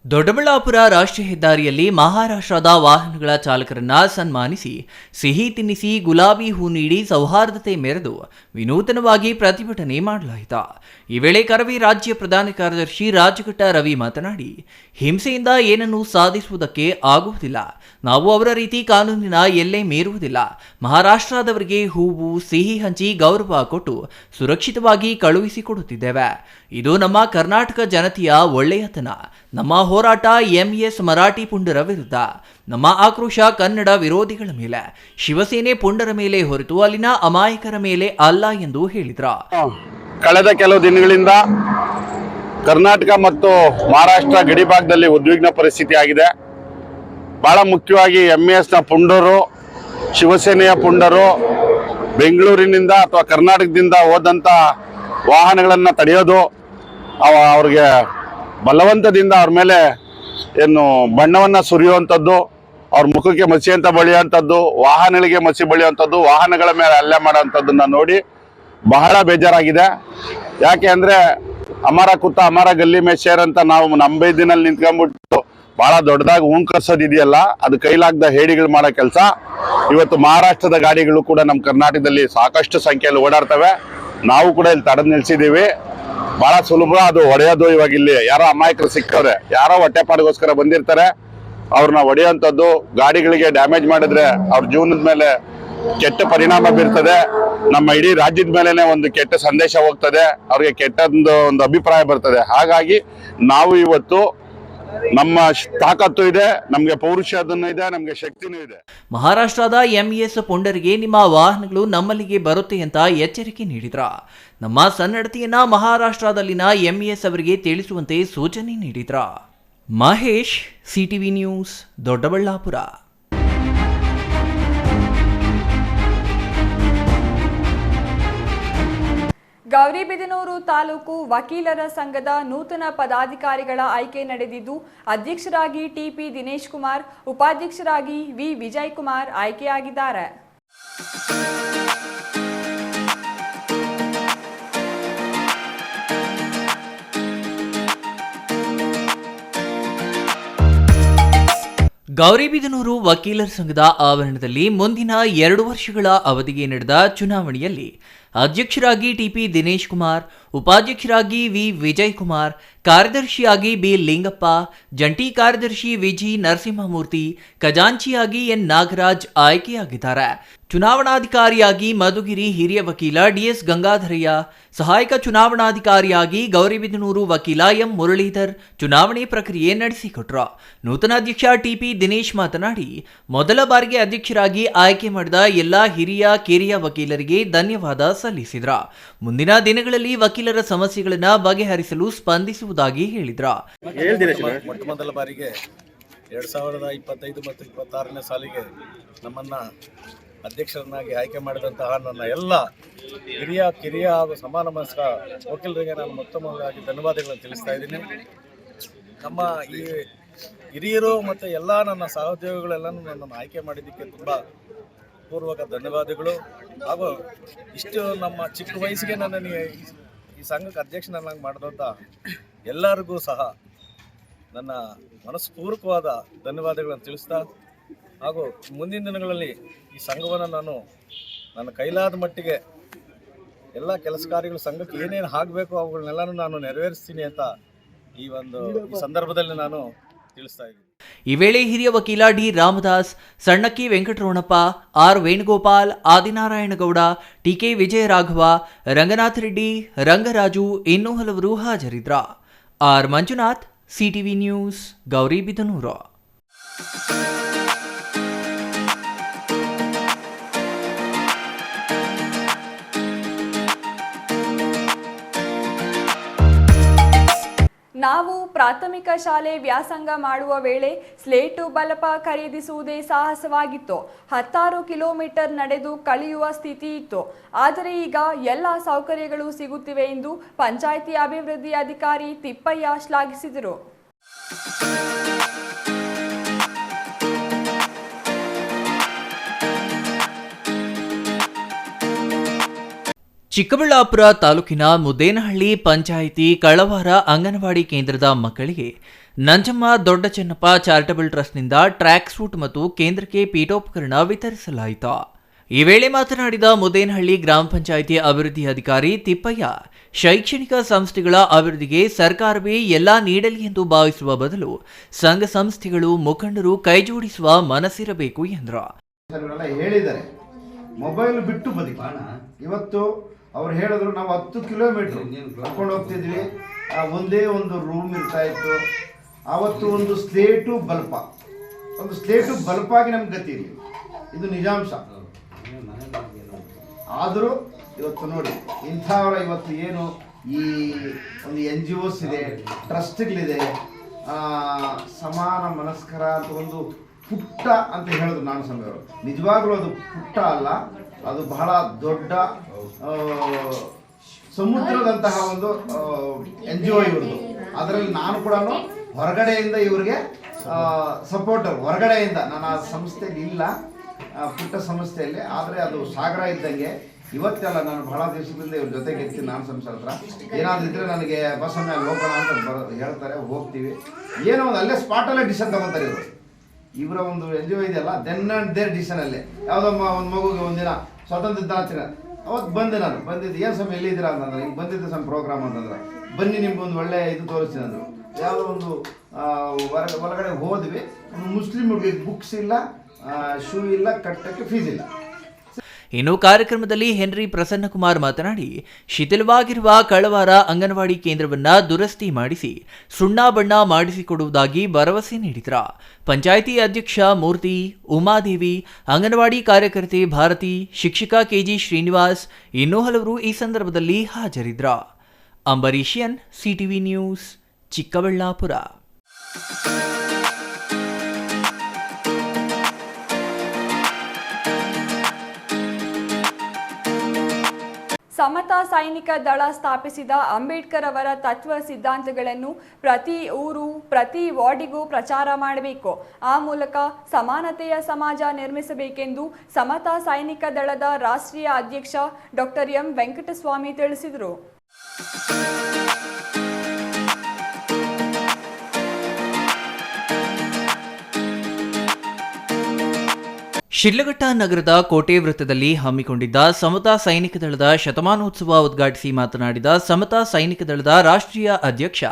ದೊಡ್ಡಬಳ್ಳಾಪುರ ರಾಷ್ಟ್ರೀಯ ಹೆದ್ದಾರಿಯಲ್ಲಿ ಮಹಾರಾಷ್ಟ್ರದ ವಾಹನಗಳ ಚಾಲಕರನ್ನ ಸನ್ಮಾನಿಸಿ ಸಿಹಿ ತಿನ್ನಿಸಿ ಗುಲಾಬಿ ಹೂ ನೀಡಿ ಸೌಹಾರ್ದತೆ ಮೆರೆದು ವಿನೂತನವಾಗಿ ಪ್ರತಿಭಟನೆ ಮಾಡಲಾಯಿತು. ಈ ವೇಳೆ ಕರವೇ ರಾಜ್ಯ ಪ್ರಧಾನ ಕಾರ್ಯದರ್ಶಿ ರಾಜಘಟ್ಟ ರವಿ ಮಾತನಾಡಿ, ಹಿಂಸೆಯಿಂದ ಏನನ್ನೂ ಸಾಧಿಸುವುದಕ್ಕೆ ಆಗುವುದಿಲ್ಲ. ನಾವು ಅವರ ರೀತಿ ಕಾನೂನಿನ ಎಲ್ಲೇ ಮೀರುವುದಿಲ್ಲ. ಮಹಾರಾಷ್ಟ್ರದವರಿಗೆ ಹೂವು ಸಿಹಿ ಹಂಚಿ ಗೌರವ ಕೊಟ್ಟು ಸುರಕ್ಷಿತವಾಗಿ ಕಳುಹಿಸಿಕೊಡುತ್ತಿದ್ದೇವೆ. ಇದು ನಮ್ಮ ಕರ್ನಾಟಕ ಜನತೆಯ ಒಳ್ಳೆಯತನ. ನಮ್ಮ ಹೋರಾಟ ಎಂಎಸ್ ಮರಾಠಿ ಪುಂಡರ ವಿರುದ್ಧ. ನಮ್ಮ ಆಕ್ರೋಶ ಕನ್ನಡ ವಿರೋಧಿಗಳ ಮೇಲೆ, ಶಿವಸೇನೆ ಪುಂಡರ ಮೇಲೆ ಹೊರತು ಅಲ್ಲಿನ ಅಮಾಯಕರ ಮೇಲೆ ಅಲ್ಲ ಎಂದು ಹೇಳಿದ್ರು. ಕಳೆದ ಕೆಲವು ದಿನಗಳಿಂದ ಕರ್ನಾಟಕ ಮತ್ತು ಮಹಾರಾಷ್ಟ್ರ ಗಡಿ ಭಾಗದಲ್ಲಿ ಉದ್ವಿಗ್ನ ಪರಿಸ್ಥಿತಿ ಆಗಿದೆ. ಬಹಳ ಮುಖ್ಯವಾಗಿ ಎಂಎಸ್ನ ಪುಂಡರು, ಶಿವಸೇನೆಯ ಪುಂಡರು ಬೆಂಗಳೂರಿನಿಂದ ಅಥವಾ ಕರ್ನಾಟಕದಿಂದ ಹೋದಂಥ ವಾಹನಗಳನ್ನು ತಡೆಯೋದು, ಅವ್ರಿಗೆ ಬಲವಂತದಿಂದ ಅವ್ರ ಮೇಲೆ ಏನು ಬಣ್ಣವನ್ನು ಸುರಿಯುವಂಥದ್ದು, ಅವ್ರ ಮುಖಕ್ಕೆ ಮಸಿ ಅಂತ ಬಳಿಯುವಂಥದ್ದು, ವಾಹನಗಳಿಗೆ ಮಸಿ ಬಳಿಯುವಂಥದ್ದು, ವಾಹನಗಳ ಮೇಲೆ ಹಲ್ಲೆ ಮಾಡೋವಂಥದ್ದನ್ನು ನೋಡಿ ಬಹಳ ಬೇಜಾರಾಗಿದೆ. ಯಾಕೆ ಅಂದರೆ ಅಮರ ಕುತ್ತ ಅಮರ ಗಲ್ಲಿ ಮೇ ಶೇರ್ ಅಂತ ನಾವು ನಮ್ಮ ದಿನಲ್ಲಿ ನಿಂತ್ಕೊಂಡ್ಬಿಟ್ಟು ಭಾಳ ದೊಡ್ಡದಾಗಿ ಹೂಂಕರ್ಸೋದಿದೆಯಲ್ಲ, ಅದು ಕೈಲಾಗದ ಹೇಡಿಗಳು ಮಾಡೋ ಕೆಲಸ. ಇವತ್ತು ಮಹಾರಾಷ್ಟ್ರದ ಗಾಡಿಗಳು ಕೂಡ ನಮ್ಮ ಕರ್ನಾಟಕದಲ್ಲಿ ಸಾಕಷ್ಟು ಸಂಖ್ಯೆಯಲ್ಲಿ ಓಡಾಡ್ತವೆ. ನಾವು ಕೂಡ ಇಲ್ಲಿ ತಡೆದು ನಿಲ್ಸಿದ್ದೀವಿ. ಭಾಳ ಸುಲಭ ಅದು ಹೊಡೆಯೋದು. ಇವಾಗ ಇಲ್ಲಿ ಯಾರೋ ಅಮಾಯಕರು ಸಿಕ್ಕವ್ರೆ, ಯಾರೋ ಹೊಟ್ಟೆಪಾಡಿಗೋಸ್ಕರ ಬಂದಿರ್ತಾರೆ, ಅವ್ರನ್ನ ಹೊಡೆಯುವಂಥದ್ದು, ಗಾಡಿಗಳಿಗೆ ಡ್ಯಾಮೇಜ್ ಮಾಡಿದ್ರೆ ಅವ್ರ ಜೀವನದ ಮೇಲೆ ಕೆಟ್ಟ ಪರಿಣಾಮ ಬೀರ್ತದೆ. ನಮ್ಮ ಇಡೀ ರಾಜ್ಯದ ಮೇಲೆನೆ ಒಂದು ಕೆಟ್ಟ ಸಂದೇಶ ಹೋಗ್ತದೆ, ಅವ್ರಿಗೆ ಕೆಟ್ಟದೊಂದು ಅಭಿಪ್ರಾಯ ಬರ್ತದೆ. ಹಾಗಾಗಿ ನಾವು ಇವತ್ತು ನಮ್ಮ ತಾಕತ್ತು ಇದೆ, ನಮಗೆ ಪೌರುಷದನ್ನು ಇದೆ, ನಮಗೆ ಶಕ್ತಿನೂ ಇದೆ. ಮಹಾರಾಷ್ಟ್ರದ ಎಂಎಸ್ ಪುಂಡರಿಗೆ ನಿಮ್ಮ ವಾಹನಗಳು ನಮ್ಮಲ್ಲಿಗೆ ಬರುತ್ತೆ ಅಂತ ಎಚ್ಚರಿಕೆ ನೀಡಿದ್ರ. ನಮ್ಮ ಸನ್ನಡತೆಯನ್ನ ಮಹಾರಾಷ್ಟ್ರದಲ್ಲಿನ ಎಂಎಸ್ ಅವರಿಗೆ ತಿಳಿಸುವಂತೆ ಸೂಚನೆ ನೀಡಿದ್ರ. Mahesh, CTV news, Doddaballapur. ಗೌರಿಬಿದನೂರು ತಾಲೂಕು ವಕೀಲರ ಸಂಘದ ನೂತನ ಪದಾಧಿಕಾರಿಗಳ ಆಯ್ಕೆ ನಡೆದಿದ್ದು, ಅಧ್ಯಕ್ಷರಾಗಿ ಟಿಪಿ ದಿನೇಶ್ ಕುಮಾರ್, ಉಪಾಧ್ಯಕ್ಷರಾಗಿ ವಿ ವಿಜಯ್ ಕುಮಾರ್ ಆಯ್ಕೆಯಾಗಿದ್ದಾರೆ. ಗೌರಿಬಿದನೂರು ವಕೀಲರ ಸಂಘದ ಆವರಣದಲ್ಲಿ ಮುಂದಿನ 2 ವರ್ಷಗಳ ಅವಧಿಗೆ ನಡೆದ ಚುನಾವಣೆಯಲ್ಲಿ ಅಧ್ಯಕ್ಷರಾಗಿ ಟಿಪಿ ದಿನೇಶ್ ಕುಮಾರ್, ಉಪಾಧ್ಯಕ್ಷರಾಗಿ ವಿ ವಿಜಯ್ ಕುಮಾರ್, ಕಾರ್ಯದರ್ಶಿಯಾಗಿ ಬಿ ಲಿಂಗಪ್ಪ, ಜಂಟಿ ಕಾರ್ಯದರ್ಶಿ ವಿಜಿ ನರಸಿಂಹಮೂರ್ತಿ, ಖಜಾಂಚಿಯಾಗಿ ಎನ್ ನಾಗರಾಜ್ ಆಯ್ಕೆಯಾಗಿದ್ದಾರೆ. ಚುನಾವಣಾಧಿಕಾರಿಯಾಗಿ ಮಧುಗಿರಿ ಹಿರಿಯ ವಕೀಲ ಡಿಎಸ್ ಗಂಗಾಧರಯ್ಯ, ಸಹಾಯಕ ಚುನಾವಣಾಧಿಕಾರಿಯಾಗಿ ಗೌರಿಬಿದನೂರು ವಕೀಲ ಎಂ ಮುರಳೀಧರ್ ಚುನಾವಣೆ ಪ್ರಕ್ರಿಯೆ ನಡೆಸಿಕೊಟ್ರು. ನೂತನ ಅಧ್ಯಕ್ಷ ಟಿಪಿ ದಿನೇಶ್ ಮಾತನಾಡಿ, ಮೊದಲ ಬಾರಿಗೆ ಅಧ್ಯಕ್ಷರಾಗಿ ಆಯ್ಕೆ ಮಾಡಿದ ಎಲ್ಲ ಹಿರಿಯ ಕಿರಿಯ ವಕೀಲರಿಗೆ ಧನ್ಯವಾದ ಸಲ್ಲಿಸಿದ್ರ. ಮುಂದಿನ ದಿನಗಳಲ್ಲಿ ವಕೀಲರ ಸಮಸ್ಯೆಗಳನ್ನು ಬಗೆಹರಿಸಲು ಸ್ಪಂದಿಸುವುದಾಗಿ ಹೇಳಿದ್ರ. ಮೊಟ್ಟ ಮೊದಲ ಬಾರಿಗೆ 2025 ಮತ್ತು 26ನೇ ಸಾಲಿಗೆ ನಮ್ಮನ್ನ ಅಧ್ಯಕ್ಷರನ್ನಾಗಿ ಆಯ್ಕೆ ಮಾಡಿದಂತಹ ನನ್ನ ಎಲ್ಲ ಹಿರಿಯ ಕಿರಿಯ ಹಾಗೂ ಸಮಾನ ಮನಸ್ಕ ವಕೀಲರಿಗೆ ನಾನು ಮೊದಲಾಗಿ ಧನ್ಯವಾದಗಳನ್ನು ತಿಳಿಸ್ತಾ ಇದ್ದೀನಿ. ನಮ್ಮ ಈ ಹಿರಿಯರು ಮತ್ತು ಎಲ್ಲ ನನ್ನ ಸಹೋದ್ಯೋಗಿಗಳೆಲ್ಲನೂ ನನ್ನನ್ನು ಆಯ್ಕೆ ಮಾಡಿದ್ದಕ್ಕೆ ತುಂಬ ಪೂರ್ವಕ ಧನ್ಯವಾದಗಳು. ಹಾಗೂ ಇಷ್ಟು ನಮ್ಮ ಚಿಕ್ಕ ವಯಸ್ಸಿಗೆ ನನ್ನನ್ನು ಈ ಸಂಘಕ್ಕೆ ಅಧ್ಯಕ್ಷನನ್ನಾಗಿ ಮಾಡಿದಂಥ ಎಲ್ಲರಿಗೂ ಸಹ ನನ್ನ ಮನಸ್ಪೂರ್ವಕವಾದ ಧನ್ಯವಾದಗಳನ್ನು ತಿಳಿಸ್ತಾ, ಹಾಗೂ ಮುಂದಿನ ದಿನಗಳಲ್ಲಿ ಈ ಸಂಘವನ್ನು ನಾನು ನನ್ನ ಕೈಲಾದ ಮಟ್ಟಿಗೆ ಎಲ್ಲ ಕೆಲಸ ಕಾರ್ಯಗಳು ಸಂಘಕ್ಕೆ ಏನೇನು ಆಗಬೇಕು ಅವುಗಳನ್ನೆಲ್ಲನೂ ನಾನು ನೆರವೇರಿಸ್ತೀನಿ ಅಂತ ಈ ಸಂದರ್ಭದಲ್ಲಿ ನಾನು ತಿಳಿಸ್ತಾ ಇದ್ದೀನಿ. ಈ ವೇಳೆ ಹಿರಿಯ ವಕೀಲ D Ramadas, Sannakki Venkataramanappa, R Venugopal, Adinarayanagowda, TK Vijayaraghava, Ranganath Reddy, Rangaraju ಇನ್ನೂ ಹಲವರು ಹಾಜರಿದ್ರ. R Manjunath, CTV news, Gauribidanur. ನಾವು ಪ್ರಾಥಮಿಕ ಶಾಲೆ ವ್ಯಾಸಂಗ ಮಾಡುವ ವೇಳೆ ಸ್ಲೇಟು ಬಲಪ ಖರೀದಿಸುವುದೇ ಸಾಹಸವಾಗಿತ್ತು. 16 ಕಿಲೋಮೀಟರ್ ನಡೆದು ಕಳೆಯುವ ಸ್ಥಿತಿ ಇತ್ತು. ಆದರೆ ಈಗ ಎಲ್ಲ ಸೌಕರ್ಯಗಳು ಸಿಗುತ್ತಿವೆ ಎಂದು ಪಂಚಾಯಿತಿ ಅಭಿವೃದ್ಧಿ ಅಧಿಕಾರಿ ತಿಪ್ಪಯ್ಯ ಶ್ಲಾಘಿಸಿದರು. ಚಿಕ್ಕಬಳ್ಳಾಪುರ ತಾಲೂಕಿನ ಮುದ್ದೇನಹಳ್ಳಿ ಪಂಚಾಯಿತಿ ಕಳವಾರ ಅಂಗನವಾಡಿ ಕೇಂದ್ರದ ಮಕ್ಕಳಿಗೆ ನಂಜಮ್ಮ ದೊಡ್ಡ ಚೆನ್ನಪ್ಪ ಚಾರಿಟಬಲ್ ಟ್ರಸ್ಟ್ನಿಂದ ಟ್ರ್ಯಾಕ್ ಸೂಟ್ ಮತ್ತು ಕೇಂದ್ರಕ್ಕೆ ಪೀಠೋಪಕರಣ ವಿತರಿಸಲಾಯಿತು. ಈ ವೇಳೆ ಮಾತನಾಡಿದ ಮುದೇನಹಳ್ಳಿ ಗ್ರಾಮ ಪಂಚಾಯಿತಿ ಅಭಿವೃದ್ಧಿ ಅಧಿಕಾರಿ ತಿಪ್ಪಯ್ಯ, ಶೈಕ್ಷಣಿಕ ಸಂಸ್ಥೆಗಳ ಅಭಿವೃದ್ಧಿಗೆ ಸರ್ಕಾರವೇ ಎಲ್ಲ ನೀಡಲಿ ಎಂದು ಭಾವಿಸುವ ಬದಲು ಸಂಘ ಸಂಸ್ಥೆಗಳು ಮುಖಂಡರು ಕೈಜೋಡಿಸುವ ಮನಸ್ಸಿರಬೇಕು ಎಂದರು. ಹೇಳಿದ್ದಾರೆ ಮೊಬೈಲ್ ಬಿಟ್ಟು ಬದುಕಿ. ಇವತ್ತು ಅವ್ರು ಹೇಳಿದ್ರು ನಾವು 10 ಕಿಲೋಮೀಟರ್ ಕರ್ಕೊಂಡು ಹೋಗ್ತಿದ್ವಿ, ಒಂದೇ ಒಂದು ರೂಮ್ ಇರ್ತಾ ಇತ್ತು. ಆವತ್ತು ಒಂದು ಸ್ಲೇಟು ಬಲ್ಪಾಗಿ ನಮ್ಗೆ ಗತಿ ಇರಲಿ, ಇದು ನಿಜಾಂಶ. ಆದರೂ ಇವತ್ತು ನೋಡಿ ಇಂಥವರ ಇವತ್ತು ಏನು ಈ ಒಂದು NGOs ಇದೆ, ಟ್ರಸ್ಟ್ಗಳಿದೆ, ಸಮಾನ ಮನಸ್ಕರ ಅಂತ ಒಂದು ಪುಟ್ಟ ಅಂತ ಹೇಳಿದ್ರು ನಾನು ಸಮಯವರು. ನಿಜವಾಗ್ಲೂ ಅದು ಪುಟ್ಟ ಅಲ್ಲ, ಅದು ಬಹಳ ದೊಡ್ಡ ಸಮುದ್ರದಂತಹ ಒಂದು NGO ಇವ್ರದ್ದು. ಅದರಲ್ಲಿ ನಾನು ಕೂಡ ಹೊರಗಡೆಯಿಂದ ಇವ್ರಿಗೆ ಸಪೋರ್ಟರ್, ಹೊರಗಡೆಯಿಂದ ನಾನು ಆ ಸಂಸ್ಥೆಯಲ್ಲಿ ಇಲ್ಲ, ಪುಟ್ಟ ಸಂಸ್ಥೆಯಲ್ಲಿ. ಆದರೆ ಅದು ಸಾಗರ ಇದ್ದಂಗೆ. ಇವತ್ತೆಲ್ಲ ನಾನು ಬಹಳ ದಿವಸದಿಂದ ಇವ್ರ ಜೊತೆಗೆ ಇರ್ತೀನಿ. ನಾನು ಸಂಸಾರ ಹತ್ರ ಏನಾದರೂ ಇದ್ದರೆ ನನಗೆ ಬಸ್ ಮೇಲೆ ಹೋಗೋಣ ಅಂತ ಹೇಳ್ತಾರೆ, ಹೋಗ್ತೀವಿ. ಏನೋ ಒಂದು ಅಲ್ಲೇ ಸ್ಪಾಟಲ್ಲೇ ಡಿಸಿಷನ್ ತಗೊತಾರೆ ಇವರು. ಇವರ ಒಂದು NGO ಇದೆಯಲ್ಲ, ದೆನ್ ಆ್ಯಂಡ್ ದೇರ್ ಡಿಸಿಷನಲ್ಲಿ ಯಾವುದೋ ಒಂದು ಮಗುಗೆ ಒಂದಿನ ಸ್ವಾತಂತ್ರ್ಯ ದಿನಾಚರಣೆ ಅವತ್ತು ಬಂದೆ. ನಾನು ಬಂದಿದ್ದು, ಏನು ಸಮಯ ಎಲ್ಲಿದ್ದೀರಾ ಅಂತಂದ್ರೆ, ಹಿಂಗೆ ಬಂದಿದ್ದೆ ಸಮ್ ಪ್ರೋಗ್ರಾಮ್ ಅಂತಂದ್ರೆ, ಬನ್ನಿ ನಿಮ್ಗೆ ಒಂದು ಒಳ್ಳೆ ಇದು ತೋರಿಸ್ತೀನಿ ಅಂದರು. ಯಾವುದೋ ಒಂದು ಒಳಗಡೆ ಹೋದ್ವಿ, ಒಂದು ಮುಸ್ಲಿಂ ಹುಡುಗಿಗೆ ಬುಕ್ಸ್ ಇಲ್ಲ, ಶೂ ಇಲ್ಲ, ಕಟ್ಟಕ್ಕೆ ಫೀಸ್ ಇಲ್ಲ. ಇನ್ನು ಕಾರ್ಯಕ್ರಮದಲ್ಲಿ ಹೆನ್ರಿ ಪ್ರಸನ್ನಕುಮಾರ್ ಮಾತನಾಡಿ, ಶಿಥಿಲವಾಗಿರುವ ಕಳವಾರ ಅಂಗನವಾಡಿ ಕೇಂದ್ರವನ್ನ ದುರಸ್ತಿ ಮಾಡಿಸಿ ಸುಣ್ಣ ಬಣ್ಣ ಮಾಡಿಸಿಕೊಡುವುದಾಗಿ ಭರವಸೆ ನೀಡಿದ್ರ. ಪಂಚಾಯಿತಿ ಅಧ್ಯಕ್ಷ ಮೂರ್ತಿ, ಉಮಾದೇವಿ, ಅಂಗನವಾಡಿ ಕಾರ್ಯಕರ್ತೆ ಭಾರತಿ, ಶಿಕ್ಷಕ KG ಶ್ರೀನಿವಾಸ್ ಇನ್ನೂ ಹಲವರು ಈ ಸಂದರ್ಭದಲ್ಲಿ ಹಾಜರಿದ್ರ. ಅಂಬರೀಷಿಯನ್, CTV ನ್ಯೂಸ್, ಚಿಕ್ಕಬಳ್ಳಾಪುರ. ಸಮತಾ ಸೈನಿಕ ದಳ ಸ್ಥಾಪಿಸಿದ ಅಂಬೇಡ್ಕರ್ ಅವರ ತತ್ವ ಸಿದ್ಧಾಂತಗಳನ್ನು ಪ್ರತಿ ಊರು, ಪ್ರತಿ ವಾರ್ಡಿಗೂ ಪ್ರಚಾರ ಮಾಡಬೇಕು. ಆ ಮೂಲಕ ಸಮಾನತೆಯ ಸಮಾಜ ನಿರ್ಮಿಸಬೇಕೆಂದು ಸಮತಾ ಸೈನಿಕ ದಳದ ರಾಷ್ಟ್ರೀಯ ಅಧ್ಯಕ್ಷ ಡಾಕ್ಟರ್ ಎಂ ವೆಂಕಟಸ್ವಾಮಿ ತಿಳಿಸಿದರು. ಶಿಡ್ಲಘಟ್ಟ ನಗರದ ಕೋಟೆ ವೃತ್ತದಲ್ಲಿ ಹಮ್ಮಿಕೊಂಡಿದ್ದ ಸಮತಾ ಸೈನಿಕ ದಳದ ಶತಮಾನೋತ್ಸವ ಉದ್ಘಾಟಿಸಿ ಮಾತನಾಡಿದ ಸಮತಾ ಸೈನಿಕ ದಳದ ರಾಷ್ಟ್ರೀಯ ಅಧ್ಯಕ್ಷ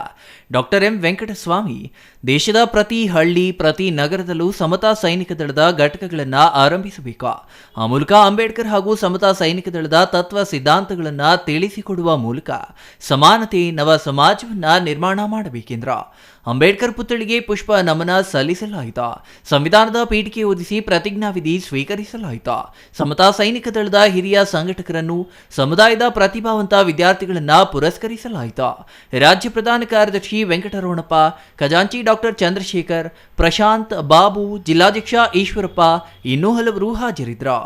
ಡಾಕ್ಟರ್ ಎಂ ವೆಂಕಟಸ್ವಾಮಿ, ದೇಶದ ಪ್ರತಿ ಹಳ್ಳಿ, ಪ್ರತಿ ನಗರದಲ್ಲೂ ಸಮತಾ ಸೈನಿಕ ದಳದ ಘಟಕಗಳನ್ನು ಆರಂಭಿಸಬೇಕು. ಆ ಮೂಲಕ ಅಂಬೇಡ್ಕರ್ ಹಾಗೂ ಸಮತಾ ಸೈನಿಕ ದಳದ ತತ್ವ ಸಿದ್ಧಾಂತಗಳನ್ನು ತಿಳಿಸಿಕೊಡುವ ಮೂಲಕ ಸಮಾನತೆ, ನವ ಸಮಾಜವನ್ನು ನಿರ್ಮಾಣ ಮಾಡಬೇಕೆಂದರು. ಅಂಬೇಡ್ಕರ್ ಪುತ್ಥಳಿಗೆ ಪುಷ್ಪ ನಮನ ಸಲ್ಲಿಸಲಾಯಿತು. ಸಂವಿಧಾನದ ಪೀಠಿಕೆ ಓದಿಸಿ ಪ್ರತಿಜ್ಞಾವಿಧಿ ಸ್ವೀಕರಿಸಲಾಯಿತು. ಸಮತಾ ಸೈನಿಕ ದಳದ ಹಿರಿಯ ಸಂಘಟಕರನ್ನು, ಸಮುದಾಯದ ಪ್ರತಿಭಾವಂತ ವಿದ್ಯಾರ್ಥಿಗಳನ್ನು ಪುರಸ್ಕರಿಸಲಾಯಿತು. ರಾಜ್ಯ ಪ್ರಧಾನ ಕಾರ್ಯದರ್ಶಿ ವೆಂಕಟರಮಣಪ್ಪ, ಖಜಾಂಚಿ ಡಾಕ್ಟರ್ ಚಂದ್ರಶೇಖರ್, ಪ್ರಶಾಂತ್, ಬಾಬು, ಜಿಲ್ಲಾಧ್ಯಕ್ಷ ಈಶ್ವರಪ್ಪ ಇನ್ನೂ ಹಲವರು ಹಾಜರಿದ್ದರು.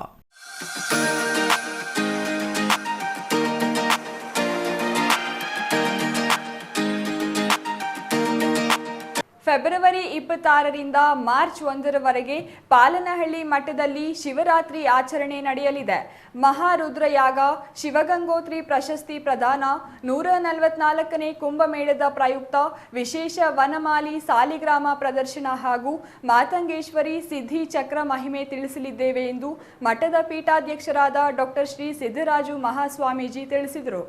ಫೆಬ್ರವರಿ 26ರಿಂದ ಮಾರ್ಚ್ 1ರವರೆಗೆ ಪಾಲನಹಳ್ಳಿ ಮಠದಲ್ಲಿ ಶಿವರಾತ್ರಿ ಆಚರಣೆ ನಡೆಯಲಿದೆ. ಮಹಾರುದ್ರಯಾಗ, ಶಿವಗಂಗೋತ್ರಿ ಪ್ರಶಸ್ತಿ ಪ್ರದಾನ, 144ನೇ ಕುಂಭಮೇಳದ ಪ್ರಯುಕ್ತ ವಿಶೇಷ ವನಮಾಲಿ ಸಾಲಿಗ್ರಾಮ ಪ್ರದರ್ಶನ ಹಾಗೂ ಮಾತಂಗೇಶ್ವರಿ ಸಿದ್ಧಿ ಚಕ್ರ ಮಹಿಮೆ ತಿಳಿಸಲಿದ್ದೇವೆ ಎಂದು ಮಠದ ಪೀಠಾಧ್ಯಕ್ಷರಾದ ಡಾಕ್ಟರ್ ಶ್ರೀ ಸಿದ್ದರಾಜು ಮಹಾಸ್ವಾಮೀಜಿ ತಿಳಿಸಿದರು.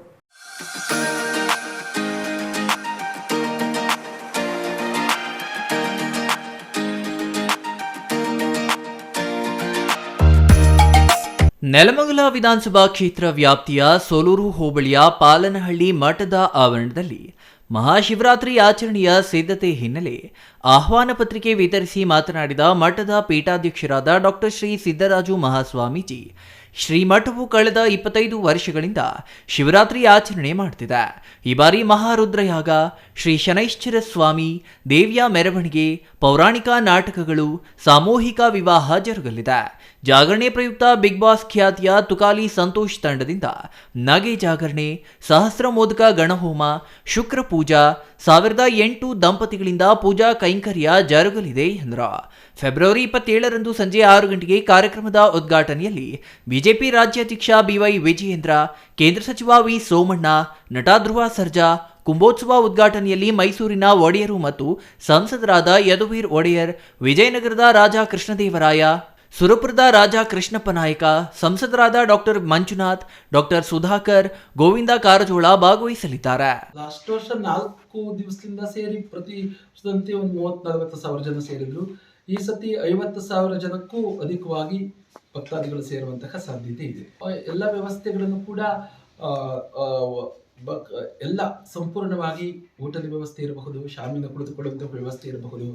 ನೆಲಮಂಗಲ ವಿಧಾನಸಭಾ ಕ್ಷೇತ್ರ ವ್ಯಾಪ್ತಿಯ ಸೋಲೂರು ಹೋಬಳಿಯ ಪಾಲನಹಳ್ಳಿ ಮಠದ ಆವರಣದಲ್ಲಿ ಮಹಾಶಿವರಾತ್ರಿ ಆಚರಣೆಯ ಸಿದ್ಧತೆ ಹಿನ್ನೆಲೆ ಆಹ್ವಾನ ಪತ್ರಿಕೆ ವಿತರಿಸಿ ಮಾತನಾಡಿದ ಮಠದ ಪೀಠಾಧ್ಯಕ್ಷರಾದ ಡಾಕ್ಟರ್ ಶ್ರೀ ಸಿದ್ದರಾಜು ಮಹಾಸ್ವಾಮೀಜಿ, ಶ್ರೀಮಠವು ಕಳೆದ 25 ವರ್ಷಗಳಿಂದ ಶಿವರಾತ್ರಿ ಆಚರಣೆ ಮಾಡುತ್ತಿದೆ. ಈ ಬಾರಿ ಮಹಾರುದ್ರಯಾಗ, ಶ್ರೀ ಶನೈಶ್ಚರ ಸ್ವಾಮಿ, ದೇವಿಯ ಮೆರವಣಿಗೆ, ಪೌರಾಣಿಕ ನಾಟಕಗಳು, ಸಾಮೂಹಿಕ ವಿವಾಹ ಜರುಗಲಿದೆ. ಜಾಗರಣೆ ಪ್ರಯುಕ್ತ ಬಿಗ್ ಬಾಸ್ ಖ್ಯಾತಿಯ ತುಕಾಲಿ ಸಂತೋಷ್ ತಂಡದಿಂದ ನಗೆ ಜಾಗರಣೆ, ಸಹಸ್ರ ಮೋದಕ ಗಣಹೋಮ, ಶುಕ್ರ ಪೂಜಾ, 1008 ದಂಪತಿಗಳಿಂದ ಪೂಜಾ ಕೈಂಕರ್ಯ ಜರುಗಲಿದೆ ಎಂದರು. ಫೆಬ್ರವರಿ 27ರಂದು ಸಂಜೆ 6 ಗಂಟೆಗೆ ಕಾರ್ಯಕ್ರಮದ ಉದ್ಘಾಟನೆಯಲ್ಲಿ ಬಿಜೆಪಿ ರಾಜ್ಯಾಧ್ಯಕ್ಷ BY ವಿಜಯೇಂದ್ರ, ಕೇಂದ್ರ ಸಚಿವ ವಿ ಸೋಮಣ್ಣ, ನಟ ಧ್ರುವ ಸರ್ಜಾ, ಕುಂಭೋತ್ಸವ ಉದ್ಘಾಟನೆಯಲ್ಲಿ ಮೈಸೂರಿನ ಒಡೆಯರು ಮತ್ತು ಸಂಸದರಾದ ಯದುವೀರ್ ಒಡೆಯರ್, ವಿಜಯನಗರದ ರಾಜ ಕೃಷ್ಣದೇವರಾಯ, ಸುರಪುರದ ರಾಜ ಕೃಷ್ಣಪ್ಪ ನಾಯಕ, ಸಂಸದರಾದ ಡಾಕ್ಟರ್ ಮಂಜುನಾಥ್, ಡಾಕ್ಟರ್ ಸುಧಾಕರ್, ಗೋವಿಂದ ಕಾರಜೋಳ ಭಾಗವಹಿಸಲಿದ್ದಾರೆ. ಲಾಸ್ಟ್ ವರ್ಷ 4 ದಿವಸದಿಂದ ಸೇರಿ ಪ್ರತಿ ವರ್ಷದಂತೆ ಒಂದು 30-40 ಸಾವಿರ ಜನ ಸೇರಿದ್ರು. ಈ ಸತಿ 50,000 ಜನಕ್ಕೂ ಅಧಿಕವಾಗಿ ಭಕ್ತಾದಿಗಳು ಸೇರುವಂತಹ ಸಾಧ್ಯತೆ ಇದೆ. ಎಲ್ಲ ವ್ಯವಸ್ಥೆಗಳನ್ನು ಕೂಡ ಎಲ್ಲ ಸಂಪೂರ್ಣವಾಗಿ ಊಟದ ವ್ಯವಸ್ಥೆ ಇರಬಹುದು, ಶಾಮಿನ ಕುಳಿತುಕೊಳ್ಳುವಂತಹ ವ್ಯವಸ್ಥೆ ಇರಬಹುದು,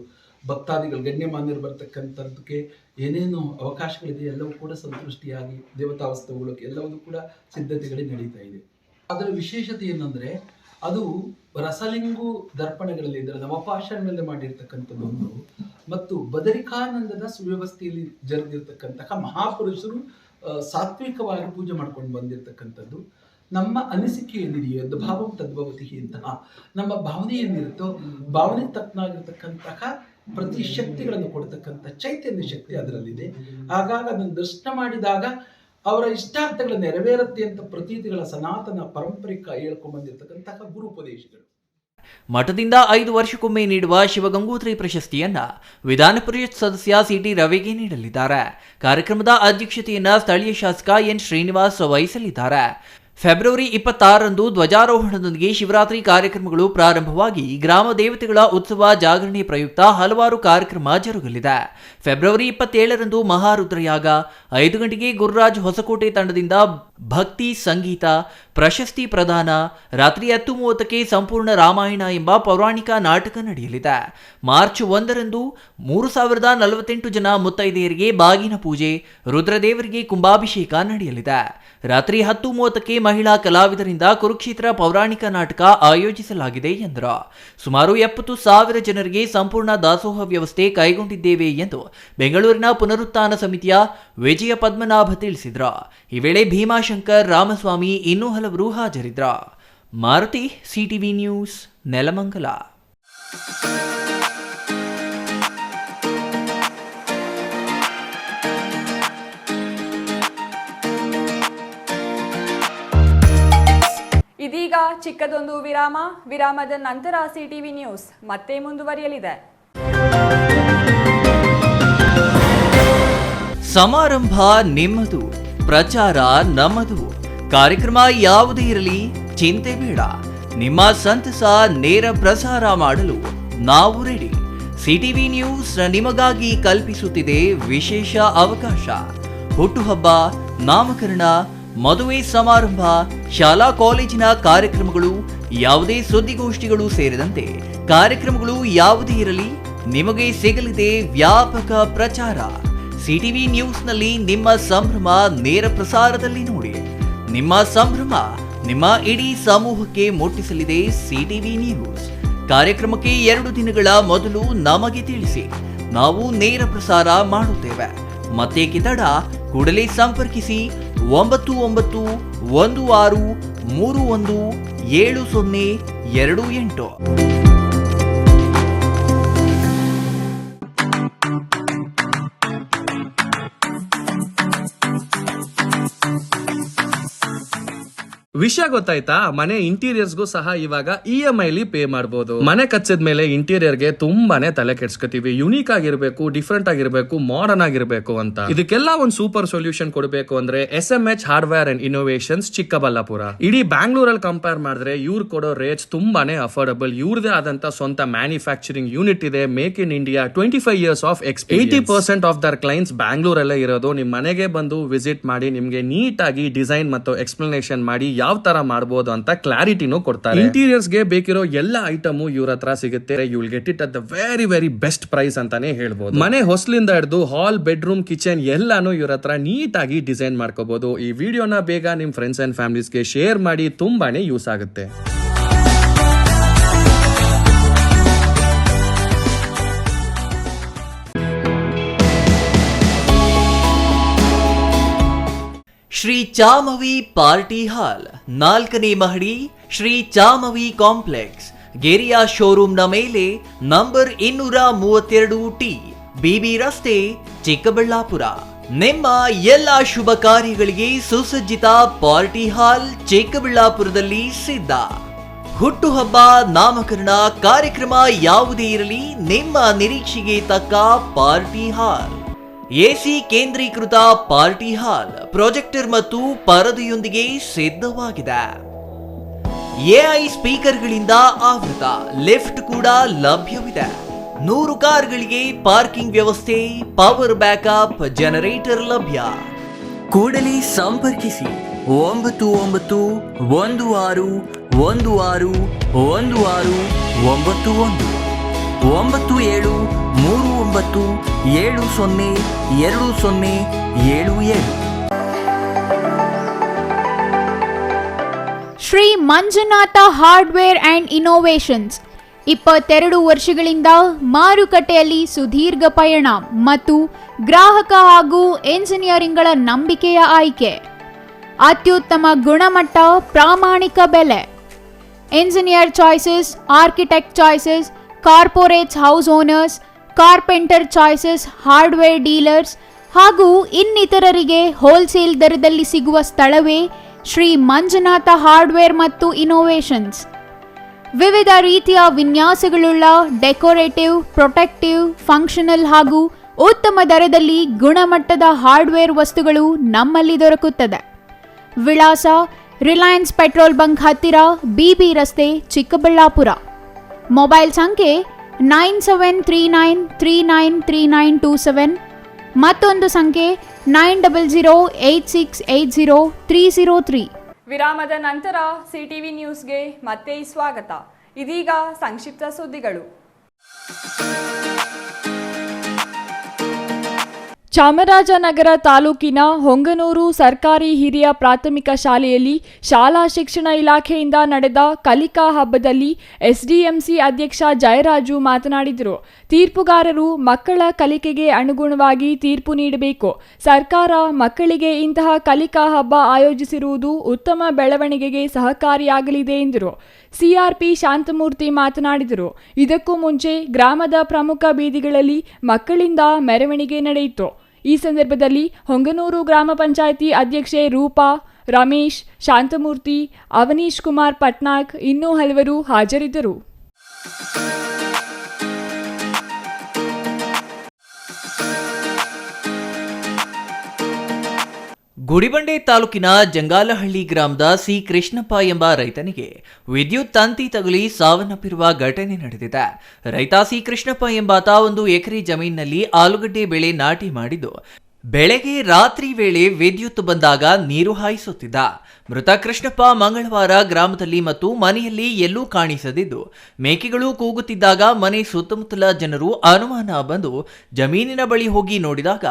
ಭಕ್ತಾದಿಗಳು ಗಣ್ಯಮಾನ್ಯರು ಬರ್ತಕ್ಕಂಥದ್ದಕ್ಕೆ ಏನೇನು ಅವಕಾಶಗಳಿದೆ ಎಲ್ಲವೂ ಕೂಡ ಸಂತುಷ್ಟಿಯಾಗಿ ದೇವತಾ ವಸ್ತುಗಳು ಎಲ್ಲವೂ ಕೂಡ ಸಿದ್ಧತೆಗಳೇ ನಡೀತಾ ಇದೆ. ಅದರ ವಿಶೇಷತೆ ಏನಂದ್ರೆ ಅದು ರಸಲಿಂಗು ದರ್ಪಣಗಳಲ್ಲಿ ಇದರ ನವಪಾಷಾಣಗಳಲ್ಲಿ ಮಾಡಿರ್ತಕ್ಕಂಥದ್ದು ಒಂದು, ಮತ್ತು ಬದರಿಕಾನಂದದ ಸುವ್ಯವಸ್ಥೆಯಲ್ಲಿ ಜರುಗಿರ್ತಕ್ಕಂತಹ ಮಹಾಪುರುಷರು ಸಾತ್ವಿಕವಾಗಿ ಪೂಜೆ ಮಾಡ್ಕೊಂಡು ಬಂದಿರತಕ್ಕಂಥದ್ದು. ನಮ್ಮ ಅನಿಸಿಕೆ ಏನಿದೆಯೋ ಭಾವಂ ತದ್ಭವತಿ ಅಂತಹ ನಮ್ಮ ಭಾವನೆ ಏನಿರುತ್ತೋ ಭಾವನೆ ತಕ್ಕನಾಗಿರ್ತಕ್ಕಂತಹ ಪ್ರತಿ ಶಕ್ತಿಗಳನ್ನು ಕೊಡ್ತಕ್ಕಂಥ ಚೈತನ್ಯ ಶಕ್ತಿ ಅದರಲ್ಲಿದೆ. ಹಾಗಾಗಿ ಅದನ್ನು ದರ್ಶನ ಮಾಡಿದಾಗ ಅವರ ಇಷ್ಟಾರ್ಥಗಳು ನೆರವೇರುತ್ತೆ ಅಂತ ಪ್ರತೀತಿಗಳ ಸನಾತನ ಪಾರಂಪರಿಕ ಹೇಳ್ಕೊಂಡು ಬಂದಿರತಕ್ಕಂತಹ ಗುರುಪದೇಶಗಳು. ಮಠದಿಂದ 5 ವರ್ಷಕ್ಕೊಮ್ಮೆ ನೀಡುವ ಶಿವಗಂಗೋತ್ರಿ ಪ್ರಶಸ್ತಿಯನ್ನ ವಿಧಾನ ಪರಿಷತ್ ಸದಸ್ಯ ಸಿಟಿ ರವಿಗೆ ನೀಡಲಿದ್ದಾರೆ. ಕಾರ್ಯಕ್ರಮದ ಅಧ್ಯಕ್ಷತೆಯನ್ನ ಸ್ಥಳೀಯ ಶಾಸಕ ಎನ್ ಶ್ರೀನಿವಾಸ್ ವಹಿಸಲಿದ್ದಾರೆ. ಫೆಬ್ರವರಿ 26ರಂದು ಧ್ವಜಾರೋಹಣದೊಂದಿಗೆ ಶಿವರಾತ್ರಿ ಕಾರ್ಯಕ್ರಮಗಳು ಪ್ರಾರಂಭವಾಗಿ ಗ್ರಾಮ ದೇವತೆಗಳ ಉತ್ಸವ ಜಾಗರಣೆ ಪ್ರಯುಕ್ತ ಹಲವಾರು ಕಾರ್ಯಕ್ರಮ ಜರುಗಲಿದೆ. ಫೆಬ್ರವರಿ 27ರಂದು ಮಹಾರುದ್ರಯಾಗ, 5 ಗಂಟೆಗೆ ಗುರುರಾಜ್ ಹೊಸಕೋಟೆ ತಂಡದಿಂದ ಭಕ್ತಿ ಸಂಗೀತ ಪ್ರಶಸ್ತಿ ಪ್ರದಾನ, ರಾತ್ರಿ 10:30ಕ್ಕೆ ಸಂಪೂರ್ಣ ರಾಮಾಯಣ ಎಂಬ ಪೌರಾಣಿಕ ನಾಟಕ ನಡೆಯಲಿದೆ. ಮಾರ್ಚ್ 1ರಂದು 3048 ಜನ ಮುತ್ತೈದೆಯರಿಗೆ ಬಾಗಿನ ಪೂಜೆ, ರುದ್ರದೇವರಿಗೆ ಕುಂಭಾಭಿಷೇಕ ನಡೆಯಲಿದೆ. ರಾತ್ರಿ 10:30ಕ್ಕೆ ಮಹಿಳಾ ಕಲಾವಿದರಿಂದ ಕುರುಕ್ಷೇತ್ರ ಪೌರಾಣಿಕ ನಾಟಕ ಆಯೋಜಿಸಲಾಗಿದೆ ಎಂದರು. ಸುಮಾರು 70,000 ಜನರಿಗೆ ಸಂಪೂರ್ಣ ದಾಸೋಹ ವ್ಯವಸ್ಥೆ ಕೈಗೊಂಡಿದ್ದೇವೆ ಎಂದು ಬೆಂಗಳೂರಿನ ಪುನರುತ್ಥಾನ ಸಮಿತಿಯ ವಿಜಯ ಪದ್ಮನಾಭ ತಿಳಿಸಿದರು. ಈ ವೇಳೆ ಭೀಮಾಶಂಕರ್, ರಾಮಸ್ವಾಮಿ ಇನ್ನೂ ಹಲವರು ಹಾಜರಿದ್ದರು. Maruti, CTV news, Nelamangala. ಇದೀಗ ಚಿಕ್ಕದೊಂದು ವಿರಾಮ. ವಿರಾಮದ ನಂತರ ಸಿಟಿವಿ ನ್ಯೂಸ್ ಮತ್ತೆ ಮುಂದುವರಿಯಲಿದೆ. ಸಮಾರಂಭ ನಿಮ್ಮದು, ಪ್ರಚಾರ ನಮ್ಮದು. ಕಾರ್ಯಕ್ರಮ ಯಾವುದೇ ಇರಲಿ ಚಿಂತೆ ಬೇಡ. ನಿಮ್ಮ ಸಂತಸ ನೇರ ಪ್ರಸಾರ ಮಾಡಲು ನಾವು ರೆಡಿ. ಸಿಟಿವಿ ನ್ಯೂಸ್ ನಿಮಗಾಗಿ ಕಲ್ಪಿಸುತ್ತಿದೆ ವಿಶೇಷ ಅವಕಾಶ. ಹುಟ್ಟುಹಬ್ಬ, ನಾಮಕರಣ, ಮದುವೆ ಸಮಾರಂಭ, ಶಾಲಾ ಕಾಲೇಜಿನ ಕಾರ್ಯಕ್ರಮಗಳು, ಯಾವುದೇ ಸುದ್ದಿಗೋಷ್ಠಿಗಳು ಸೇರಿದಂತೆ ಕಾರ್ಯಕ್ರಮಗಳು ಯಾವುದೇ ಇರಲಿ ನಿಮಗೆ ಸಿಗಲಿದೆ ವ್ಯಾಪಕ ಪ್ರಚಾರ. ಸಿಟಿವಿ ನ್ಯೂಸ್ನಲ್ಲಿ ನಿಮ್ಮ ಸಂಭ್ರಮ ನೇರ ಪ್ರಸಾರದಲ್ಲಿ ನೋಡಿ. ನಿಮ್ಮ ಸಂಭ್ರಮ ನಿಮ್ಮ ಇಡೀ ಸಮೂಹಕ್ಕೆ ಮುಟ್ಟಿಸಲಿದೆ ಸಿಟಿವಿ ನ್ಯೂಸ್. ಕಾರ್ಯಕ್ರಮಕ್ಕೆ 2 ದಿನಗಳ ಮೊದಲು ನಮಗೆ ತಿಳಿಸಿ, ನಾವು ನೇರ ಪ್ರಸಾರ ಮಾಡುತ್ತೇವೆ. ಮತ್ತೆ ಕಿತಡ ಕೂಡಲೇ ಸಂಪರ್ಕಿಸಿ 9916317028. ವಿಷಯ ಗೊತ್ತಾಯ್ತಾ? ಮನೆ ಇಂಟೀರಿಯರ್ಸ್ಗೂ ಸಹ ಇವಾಗ EMI ಪೇ ಮಾಡಬಹುದು. ಮನೆ ಕಚ್ಚಿದ ಮೇಲೆ ಇಂಟೀರಿಯರ್ಗೆ ತುಂಬಾನೇ ತಲೆ ಕೆಡ್ಸ್ಕೊತೀವಿ. ಯುನೀಕ್ ಆಗಿರ್ಬೇಕು, ಡಿಫ್ರೆಂಟ್ ಆಗಿರ್ಬೇಕು, ಮಾಡರ್ನ್ ಆಗಿರ್ಬೇಕು ಅಂತ. ಇದಕ್ಕೆಲ್ಲ ಒಂದು ಸೂಪರ್ ಸೊಲ್ಯೂಷನ್ ಕೊಡಬೇಕು ಅಂದ್ರೆ SMH hardware and innovations Chikkaballapur. ಇಡೀ ಬ್ಯಾಂಗ್ಳೂರಲ್ಲಿ ಕಂಪೇರ್ ಮಾಡಿದ್ರೆ ಇವ್ರು ಕೊಡೋ ರೇಟ್ಸ್ ತುಂಬಾನೇ ಅಫೋರ್ಡಬಲ್. ಇವ್ರದೇ ಆದಂತ ಸ್ವಂತ ಮ್ಯಾನುಫ್ಯಾಕ್ಚರಿಂಗ್ ಯೂನಿಟ್ ಇದೆ. Make in India, 25 years of experience. 80% of their clients ಬ್ಯಾಂಗ್ಳೂರಲ್ಲೇ ಇರೋದು. ನಿಮ್ ಮನೆಗೆ ಬಂದು ವಿಸಿಟ್ ಮಾಡಿ ನಿಮ್ಗೆ ನೀಟ್ ಆಗಿ ಡಿಸೈನ್ ಮತ್ತು ಎಕ್ಸ್ಪ್ಲನೇಷನ್ ಮಾಡಿ ಯಾವ ತರ ಮಾಡಬಹುದು ಅಂತ ಕ್ಲಾರಿಟಿನೂ ಕೊಡ್ತಾರೆ. ಇಂಟೀರಿಯರ್ಸ್ ಗೆ ಬೇಕಿರೋ ಎಲ್ಲ ಐಟಮ್ ಇವ್ರ ಹತ್ರ ಸಿಗುತ್ತೆ. You will get it at the very very best price ಅಂತಾನೆ ಹೇಳ್ಬೋದು. ಮನೆ ಹೊಸಲಿಂದ ಹಿಡಿದು ಹಾಲ್, ಬೆಡ್ರೂಮ್, ಕಿಚನ್ ಎಲ್ಲಾನು ಇವ್ರ ಹತ್ರ ನೀಟ್ ಆಗಿ ಡಿಸೈನ್ ಮಾಡ್ಕೋಬಹುದು. ಈ ವಿಡಿಯೋನ ಬೇಗ ನಿಮ್ ಫ್ರೆಂಡ್ಸ್ ಅಂಡ್ ಫ್ಯಾಮಿಲೀಸ್ಗೆ ಶೇರ್ ಮಾಡಿ, ತುಂಬಾನೇ ಯೂಸ್ ಆಗುತ್ತೆ. ಶ್ರೀ ಚಾಮವಿ ಪಾರ್ಟಿ ಹಾಲ್, 4ನೇ ಮಹಡಿ, ಶ್ರೀ ಚಾಮವಿ ಕಾಂಪ್ಲೆಕ್ಸ್, ಗೆರಿಯಾ ಶೋರೂಮ್ನ ಮೇಲೆ, ನಂಬರ್ 232T, BB ರಸ್ತೆ, ಚಿಕ್ಕಬಳ್ಳಾಪುರ. ನಿಮ್ಮ ಎಲ್ಲ ಶುಭ ಕಾರ್ಯಗಳಿಗೆ ಸುಸಜ್ಜಿತ ಪಾರ್ಟಿ ಹಾಲ್ ಚಿಕ್ಕಬಳ್ಳಾಪುರದಲ್ಲಿ ಸಿದ್ಧ. ಹುಟ್ಟುಹಬ್ಬ, ನಾಮಕರಣ, ಕಾರ್ಯಕ್ರಮ ಯಾವುದೇ ಇರಲಿ ನಿಮ್ಮ ನಿರೀಕ್ಷೆಗೆ ತಕ್ಕ ಪಾರ್ಟಿ ಹಾಲ್. ಎಸಿ ಕೇಂದ್ರೀಕೃತ ಪಾರ್ಟಿ ಹಾಲ್ ಪ್ರೊಜೆಕ್ಟರ್ ಮತ್ತು ಪರದೆಯೊಂದಿಗೆ ಸಿದ್ಧವಾಗಿದೆ. ಎಐ ಸ್ಪೀಕರ್ಗಳಿಂದ ಆವೃತ ಲಿಫ್ಟ್ ಕೂಡ ಲಭ್ಯವಿದೆ. 100 ಕಾರ್ಗಳಿಗೆ ಪಾರ್ಕಿಂಗ್ ವ್ಯವಸ್ಥೆ, ಪವರ್ ಬ್ಯಾಕಪ್, ಜನರೇಟರ್ ಲಭ್ಯ. ಕೂಡಲೇ ಸಂಪರ್ಕಿಸಿ 9916161691 9739702077. Shri Manjunatha hardware and innovations 22 ವರ್ಷಗಳಿಂದ ಮಾರುಕಟ್ಟೆಯಲ್ಲಿ ಸುದೀರ್ಘ ಪಯಣ ಮತ್ತು ಗ್ರಾಹಕ ಹಾಗೂ ಎಂಜಿನಿಯರಿಂಗ್ಗಳ ನಂಬಿಕೆಯ ಆಯ್ಕೆ. ಅತ್ಯುತ್ತಮ ಗುಣಮಟ್ಟ, ಪ್ರಾಮಾಣಿಕ ಬೆಲೆ. Engineer choices, architect choices, corporates, house owners, carpenter choices, hardware dealers ಹಾಗೂ ಇನ್ನಿತರರಿಗೆ ಹೋಲ್ಸೇಲ್ ದರದಲ್ಲಿ ಸಿಗುವ ಸ್ಥಳವೇ ಶ್ರೀ ಮಂಜುನಾಥ ಹಾರ್ಡ್ವೇರ್ ಮತ್ತು ಇನೋವೇಷನ್ಸ್. ವಿವಿಧ ರೀತಿಯ ವಿನ್ಯಾಸಗಳುಳ್ಳ ಡೆಕೋರೇಟಿವ್, ಪ್ರೊಟೆಕ್ಟಿವ್, ಫಂಕ್ಷನಲ್ ಹಾಗೂ ಉತ್ತಮ ದರದಲ್ಲಿ ಗುಣಮಟ್ಟದ ಹಾರ್ಡ್ವೇರ್ ವಸ್ತುಗಳು ನಮ್ಮಲ್ಲಿ ದೊರಕುತ್ತದೆ. ವಿಳಾಸ: ರಿಲಯನ್ಸ್ ಪೆಟ್ರೋಲ್ ಬಂಕ್ ಹತ್ತಿರ, ಬಿಬಿ ರಸ್ತೆ, ಚಿಕ್ಕಬಳ್ಳಾಪುರ. ಮೊಬೈಲ್ ಸಂಖ್ಯೆ 9739393927. ಮತ್ತೊಂದು ಸಂಖ್ಯೆ 9008680303. ವಿರಾಮದ ನಂತರ ಸಿಟಿವಿ ನ್ಯೂಸ್ಗೆ ಮತ್ತೆ ಸ್ವಾಗತ. ಇದೀಗ ಸಂಕ್ಷಿಪ್ತ ಸುದ್ದಿಗಳು. ಚಾಮರಾಜನಗರ ತಾಲೂಕಿನ ಹೊಂಗನೂರು ಸರ್ಕಾರಿ ಹಿರಿಯ ಪ್ರಾಥಮಿಕ ಶಾಲೆಯಲ್ಲಿ ಶಾಲಾ ಶಿಕ್ಷಣ ಇಲಾಖೆಯಿಂದ ನಡೆದ ಕಲಿಕಾ ಹಬ್ಬದಲ್ಲಿ ಎಸ್ಡಿಎಂಸಿ ಅಧ್ಯಕ್ಷ ಜಯರಾಜು ಮಾತನಾಡಿದರು. ತೀರ್ಪುಗಾರರು ಮಕ್ಕಳ ಕಲಿಕೆಗೆ ಅನುಗುಣವಾಗಿ ತೀರ್ಪು ನೀಡಬೇಕು. ಸರ್ಕಾರ ಮಕ್ಕಳಿಗೆ ಇಂತಹ ಕಲಿಕಾ ಹಬ್ಬ ಆಯೋಜಿಸಿರುವುದು ಉತ್ತಮ ಬೆಳವಣಿಗೆಗೆ ಸಹಕಾರಿಯಾಗಲಿದೆ ಎಂದರು. ಸಿಆರ್ಪಿ ಶಾಂತಮೂರ್ತಿ ಮಾತನಾಡಿದರು. ಇದಕ್ಕೂ ಮುಂಚೆ ಗ್ರಾಮದ ಪ್ರಮುಖ ಬೀದಿಗಳಲ್ಲಿ ಮಕ್ಕಳಿಂದ ಮೆರವಣಿಗೆ ನಡೆಯಿತು. ಈ ಸಂದರ್ಭದಲ್ಲಿ ಹೊಂಗನೂರು ಗ್ರಾಮ ಪಂಚಾಯಿತಿ ಅಧ್ಯಕ್ಷೆ ರೂಪಾ, ರಮೇಶ್, ಶಾಂತಮೂರ್ತಿ, ಅವನೀಶ್ ಕುಮಾರ್ ಪಟ್ನಾಯಕ್ ಇನ್ನೂ ಹಲವರು ಹಾಜರಿದ್ದರು. ಗುಡಿಬಂಡೆ ತಾಲೂಕಿನ ಜಂಗಾಲಹಳ್ಳಿ ಗ್ರಾಮದ ಸಿ ಕೃಷ್ಣಪ್ಪ ಎಂಬ ರೈತನಿಗೆ ವಿದ್ಯುತ್ ತಂತಿ ತಗುಲಿ ಸಾವನ್ನಪ್ಪಿರುವ ಘಟನೆ ನಡೆದಿದೆ. ರೈತ ಸಿ ಕೃಷ್ಣಪ್ಪ ಎಂಬಾತ 1 ಎಕರೆ ಜಮೀನಿನಲ್ಲಿ ಆಲೂಗಡ್ಡೆ ಬೆಳೆ ನಾಟಿ ಮಾಡಿದ್ದು, ಬೆಳೆಗೆ ರಾತ್ರಿ ವೇಳೆ ವಿದ್ಯುತ್ ಬಂದಾಗ ನೀರು ಹಾಯಿಸುತ್ತಿದ್ದ. ಮೃತ ಕೃಷ್ಣಪ್ಪ ಮಂಗಳವಾರ ಗ್ರಾಮದಲ್ಲಿ ಮತ್ತು ಮನೆಯಲ್ಲಿ ಎಲ್ಲೂ ಕಾಣಿಸದಿದ್ದು, ಮೇಕೆಗಳು ಕೂಗುತ್ತಿದ್ದಾಗ ಮನೆ ಸುತ್ತಮುತ್ತಲ ಜನರು ಅನುಮಾನ ಬಂದು ಜಮೀನಿನ ಬಳಿ ಹೋಗಿ ನೋಡಿದಾಗ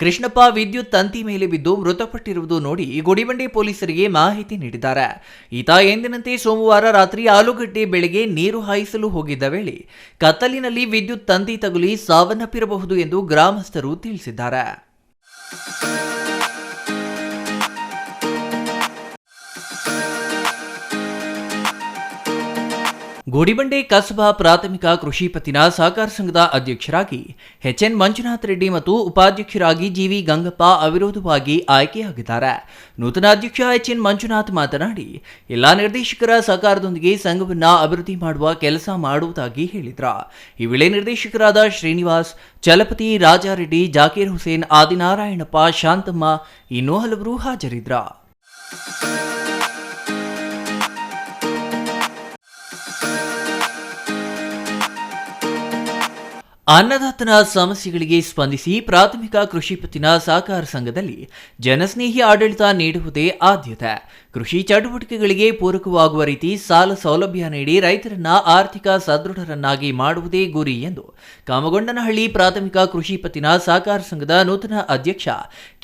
ಕೃಷ್ಣಪ್ಪ ವಿದ್ಯುತ್ ತಂತಿ ಮೇಲೆ ಬಿದ್ದು ಮೃತಪಟ್ಟಿರುವುದು ನೋಡಿ ಗುಡಿಬಂಡೆ ಪೊಲೀಸರಿಗೆ ಮಾಹಿತಿ ನೀಡಿದ್ದಾರೆ. ಈತ ಎಂದಿನಂತೆ ಸೋಮವಾರ ರಾತ್ರಿ ಆಲೂಗಡ್ಡೆ ಬೆಳೆಗೆ ನೀರು ಹಾಯಿಸಲು ಹೋಗಿದ್ದ ವೇಳೆ ಕತ್ತಲಿನಲ್ಲಿ ವಿದ್ಯುತ್ ತಂತಿ ತಗುಲಿ ಸಾವನ್ನಪ್ಪಿರಬಹುದು ಎಂದು ಗ್ರಾಮಸ್ಥರು ತಿಳಿಸಿದ್ದಾರೆ. ಗುಡಿಬಂಡೆ ಕಸಬಾ ಪ್ರಾಥಮಿಕ ಕೃಷಿ ಪತ್ತಿನ ಸಹಕಾರ ಸಂಘದ ಅಧ್ಯಕ್ಷರಾಗಿ ಎಚ್ಎನ್ ಮಂಜುನಾಥ್ ರೆಡ್ಡಿ ಮತ್ತು ಉಪಾಧ್ಯಕ್ಷರಾಗಿ ಜಿವಿ ಗಂಗಪ್ಪ ಅವಿರೋಧವಾಗಿ ಆಯ್ಕೆಯಾಗಿದ್ದಾರೆ. ನೂತನ ಅಧ್ಯಕ್ಷ ಎಚ್ಎನ್ ಮಂಜುನಾಥ್ ಮಾತನಾಡಿ, ಎಲ್ಲಾ ನಿರ್ದೇಶಕರ ಸಹಕಾರದೊಂದಿಗೆ ಸಂಘವನ್ನು ಅಭಿವೃದ್ಧಿ ಮಾಡುವ ಕೆಲಸ ಮಾಡುವುದಾಗಿ ಹೇಳಿದರು. ಈ ವೇಳೆ ನಿರ್ದೇಶಕರಾದ ಶ್ರೀನಿವಾಸ್, ಚಲಪತಿ, ರಾಜಾರೆಡ್ಡಿ, ಜಾಕೀರ್ ಹುಸೇನ್, ಆದಿನಾರಾಯಣಪ್ಪ, ಶಾಂತಮ್ಮ ಇನ್ನೂ ಹಲವರು ಹಾಜರಿದ್ದರು. ಅನ್ನದಾತನ ಸಮಸ್ಯೆಗಳಿಗೆ ಸ್ಪಂದಿಸಿ ಪ್ರಾಥಮಿಕ ಕೃಷಿ ಪತ್ತಿನ ಸಹಕಾರ ಸಂಘದಲ್ಲಿ ಜನಸ್ನೇಹಿ ಆಡಳಿತ ನೀಡುವುದೇ ಆದ್ಯತೆ. ಕೃಷಿ ಚಟುವಟಿಕೆಗಳಿಗೆ ಪೂರಕವಾಗುವ ರೀತಿ ಸಾಲ ಸೌಲಭ್ಯ ನೀಡಿ ರೈತರನ್ನ ಆರ್ಥಿಕ ಸದೃಢರನ್ನಾಗಿ ಮಾಡುವುದೇ ಗುರಿ ಎಂದು ಕಾಮಗೊಂಡನಹಳ್ಳಿ ಪ್ರಾಥಮಿಕ ಕೃಷಿ ಪತ್ತಿನ ಸಹಕಾರ ಸಂಘದ ನೂತನ ಅಧ್ಯಕ್ಷ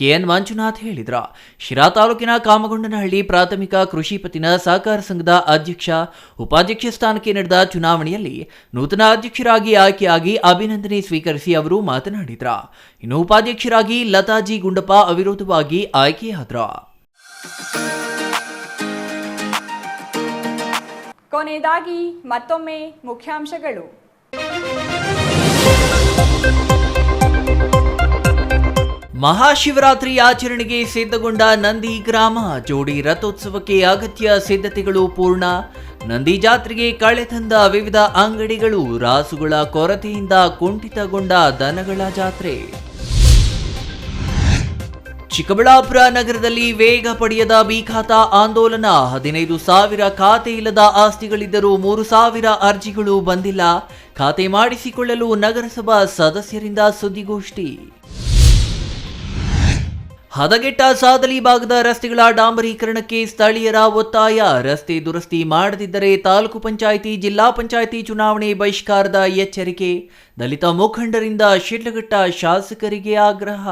ಕೆಎನ್ ಮಂಜುನಾಥ್ ಹೇಳಿದರು. ಶಿರಾ ತಾಲೂಕಿನ ಕಾಮಗೊಂಡನಹಳ್ಳಿ ಪ್ರಾಥಮಿಕ ಕೃಷಿ ಪತ್ತಿನ ಸಹಕಾರ ಸಂಘದ ಅಧ್ಯಕ್ಷ, ಉಪಾಧ್ಯಕ್ಷ ಸ್ಥಾನಕ್ಕೆ ನಡೆದ ಚುನಾವಣೆಯಲ್ಲಿ ನೂತನ ಅಧ್ಯಕ್ಷರಾಗಿ ಆಯ್ಕೆಯಾಗಿ ಅಭಿನಂದನೆ ಸ್ವೀಕರಿಸಿ ಅವರು ಮಾತನಾಡಿದರು. ಇನ್ನು ಉಪಾಧ್ಯಕ್ಷರಾಗಿ ಲತಾಜಿ ಗುಂಡಪ್ಪ ಅವಿರೋಧವಾಗಿ ಆಯ್ಕೆಯಾದರು. ಕೊನೆಯದಾಗಿ ಮತ್ತೊಮ್ಮೆ ಮುಖ್ಯಾಂಶಗಳು. ಮಹಾಶಿವರಾತ್ರಿ ಆಚರಣೆಗೆ ಸಿದ್ಧಗೊಂಡ ನಂದಿ ಗ್ರಾಮ. ಜೋಡಿ ರಥೋತ್ಸವಕ್ಕೆ ಅಗತ್ಯ ಸಿದ್ಧತೆಗಳು ಪೂರ್ಣ. ನಂದಿ ಜಾತ್ರೆಗೆ ಕಳೆ ತಂದ ವಿವಿಧ ಅಂಗಡಿಗಳು. ರಾಸುಗಳ ಕೊರತೆಯಿಂದ ಕುಂಠಿತಗೊಂಡ ದನಗಳ ಜಾತ್ರೆ. ಚಿಕ್ಕಬಳ್ಳಾಪುರ ನಗರದಲ್ಲಿ ವೇಗ ಪಡೆಯದ ಬಿಖಾತಾ ಆಂದೋಲನ. 15,000 ಖಾತೆ ಇಲ್ಲದ ಆಸ್ತಿಗಳಿದ್ದರೂ 3,000 ಅರ್ಜಿಗಳು ಬಂದಿಲ್ಲ. ಖಾತೆ ಮಾಡಿಸಿಕೊಳ್ಳಲು ನಗರಸಭಾ ಸದಸ್ಯರಿಂದ ಸುದ್ದಿಗೋಷ್ಠಿ. ಹದಗೆಟ್ಟ ಸಾದಲಿ ಭಾಗದ ರಸ್ತೆಗಳ ಡಾಂಬರೀಕರಣಕ್ಕೆ ಸ್ಥಳೀಯರ ಒತ್ತಾಯ. ರಸ್ತೆ ದುರಸ್ತಿ ಮಾಡದಿದ್ದರೆ ತಾಲೂಕು ಪಂಚಾಯಿತಿ ಜಿಲ್ಲಾ ಪಂಚಾಯಿತಿ ಚುನಾವಣೆ ಬಹಿಷ್ಕಾರದ ಎಚ್ಚರಿಕೆ. ದಲಿತ ಮುಖಂಡರಿಂದ ಶಿಡ್ಲಘಟ್ಟ ಶಾಸಕರಿಗೆ ಆಗ್ರಹ.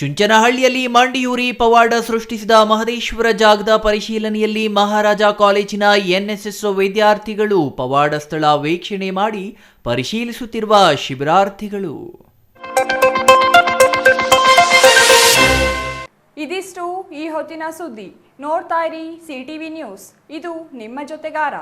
ಚುಂಚನಹಳ್ಳಿಯಲ್ಲಿ ಮಂಡಿಯೂರಿ ಪವಾಡ ಸೃಷ್ಟಿಸಿದ ಮಹದೇಶ್ವರ ಜಾಗದ ಪರಿಶೀಲನೆಯಲ್ಲಿ ಮಹಾರಾಜ ಕಾಲೇಜಿನ ಎನ್ಎಸ್ಎಸ್ ವಿದ್ಯಾರ್ಥಿಗಳು. ಪವಾಡ ಸ್ಥಳ ವೀಕ್ಷಣೆ ಮಾಡಿ ಪರಿಶೀಲಿಸುತ್ತಿರುವ ಶಿಬಿರಾರ್ಥಿಗಳು. ಇದಿಷ್ಟು ಈ ಹೊತ್ತಿನ ಸುದ್ದಿ. ನೋಡ್ತಾ ಇರಿ ಸಿಟಿವಿ ನ್ಯೂಸ್, ಇದು ನಿಮ್ಮ ಜೊತೆಗಾರ.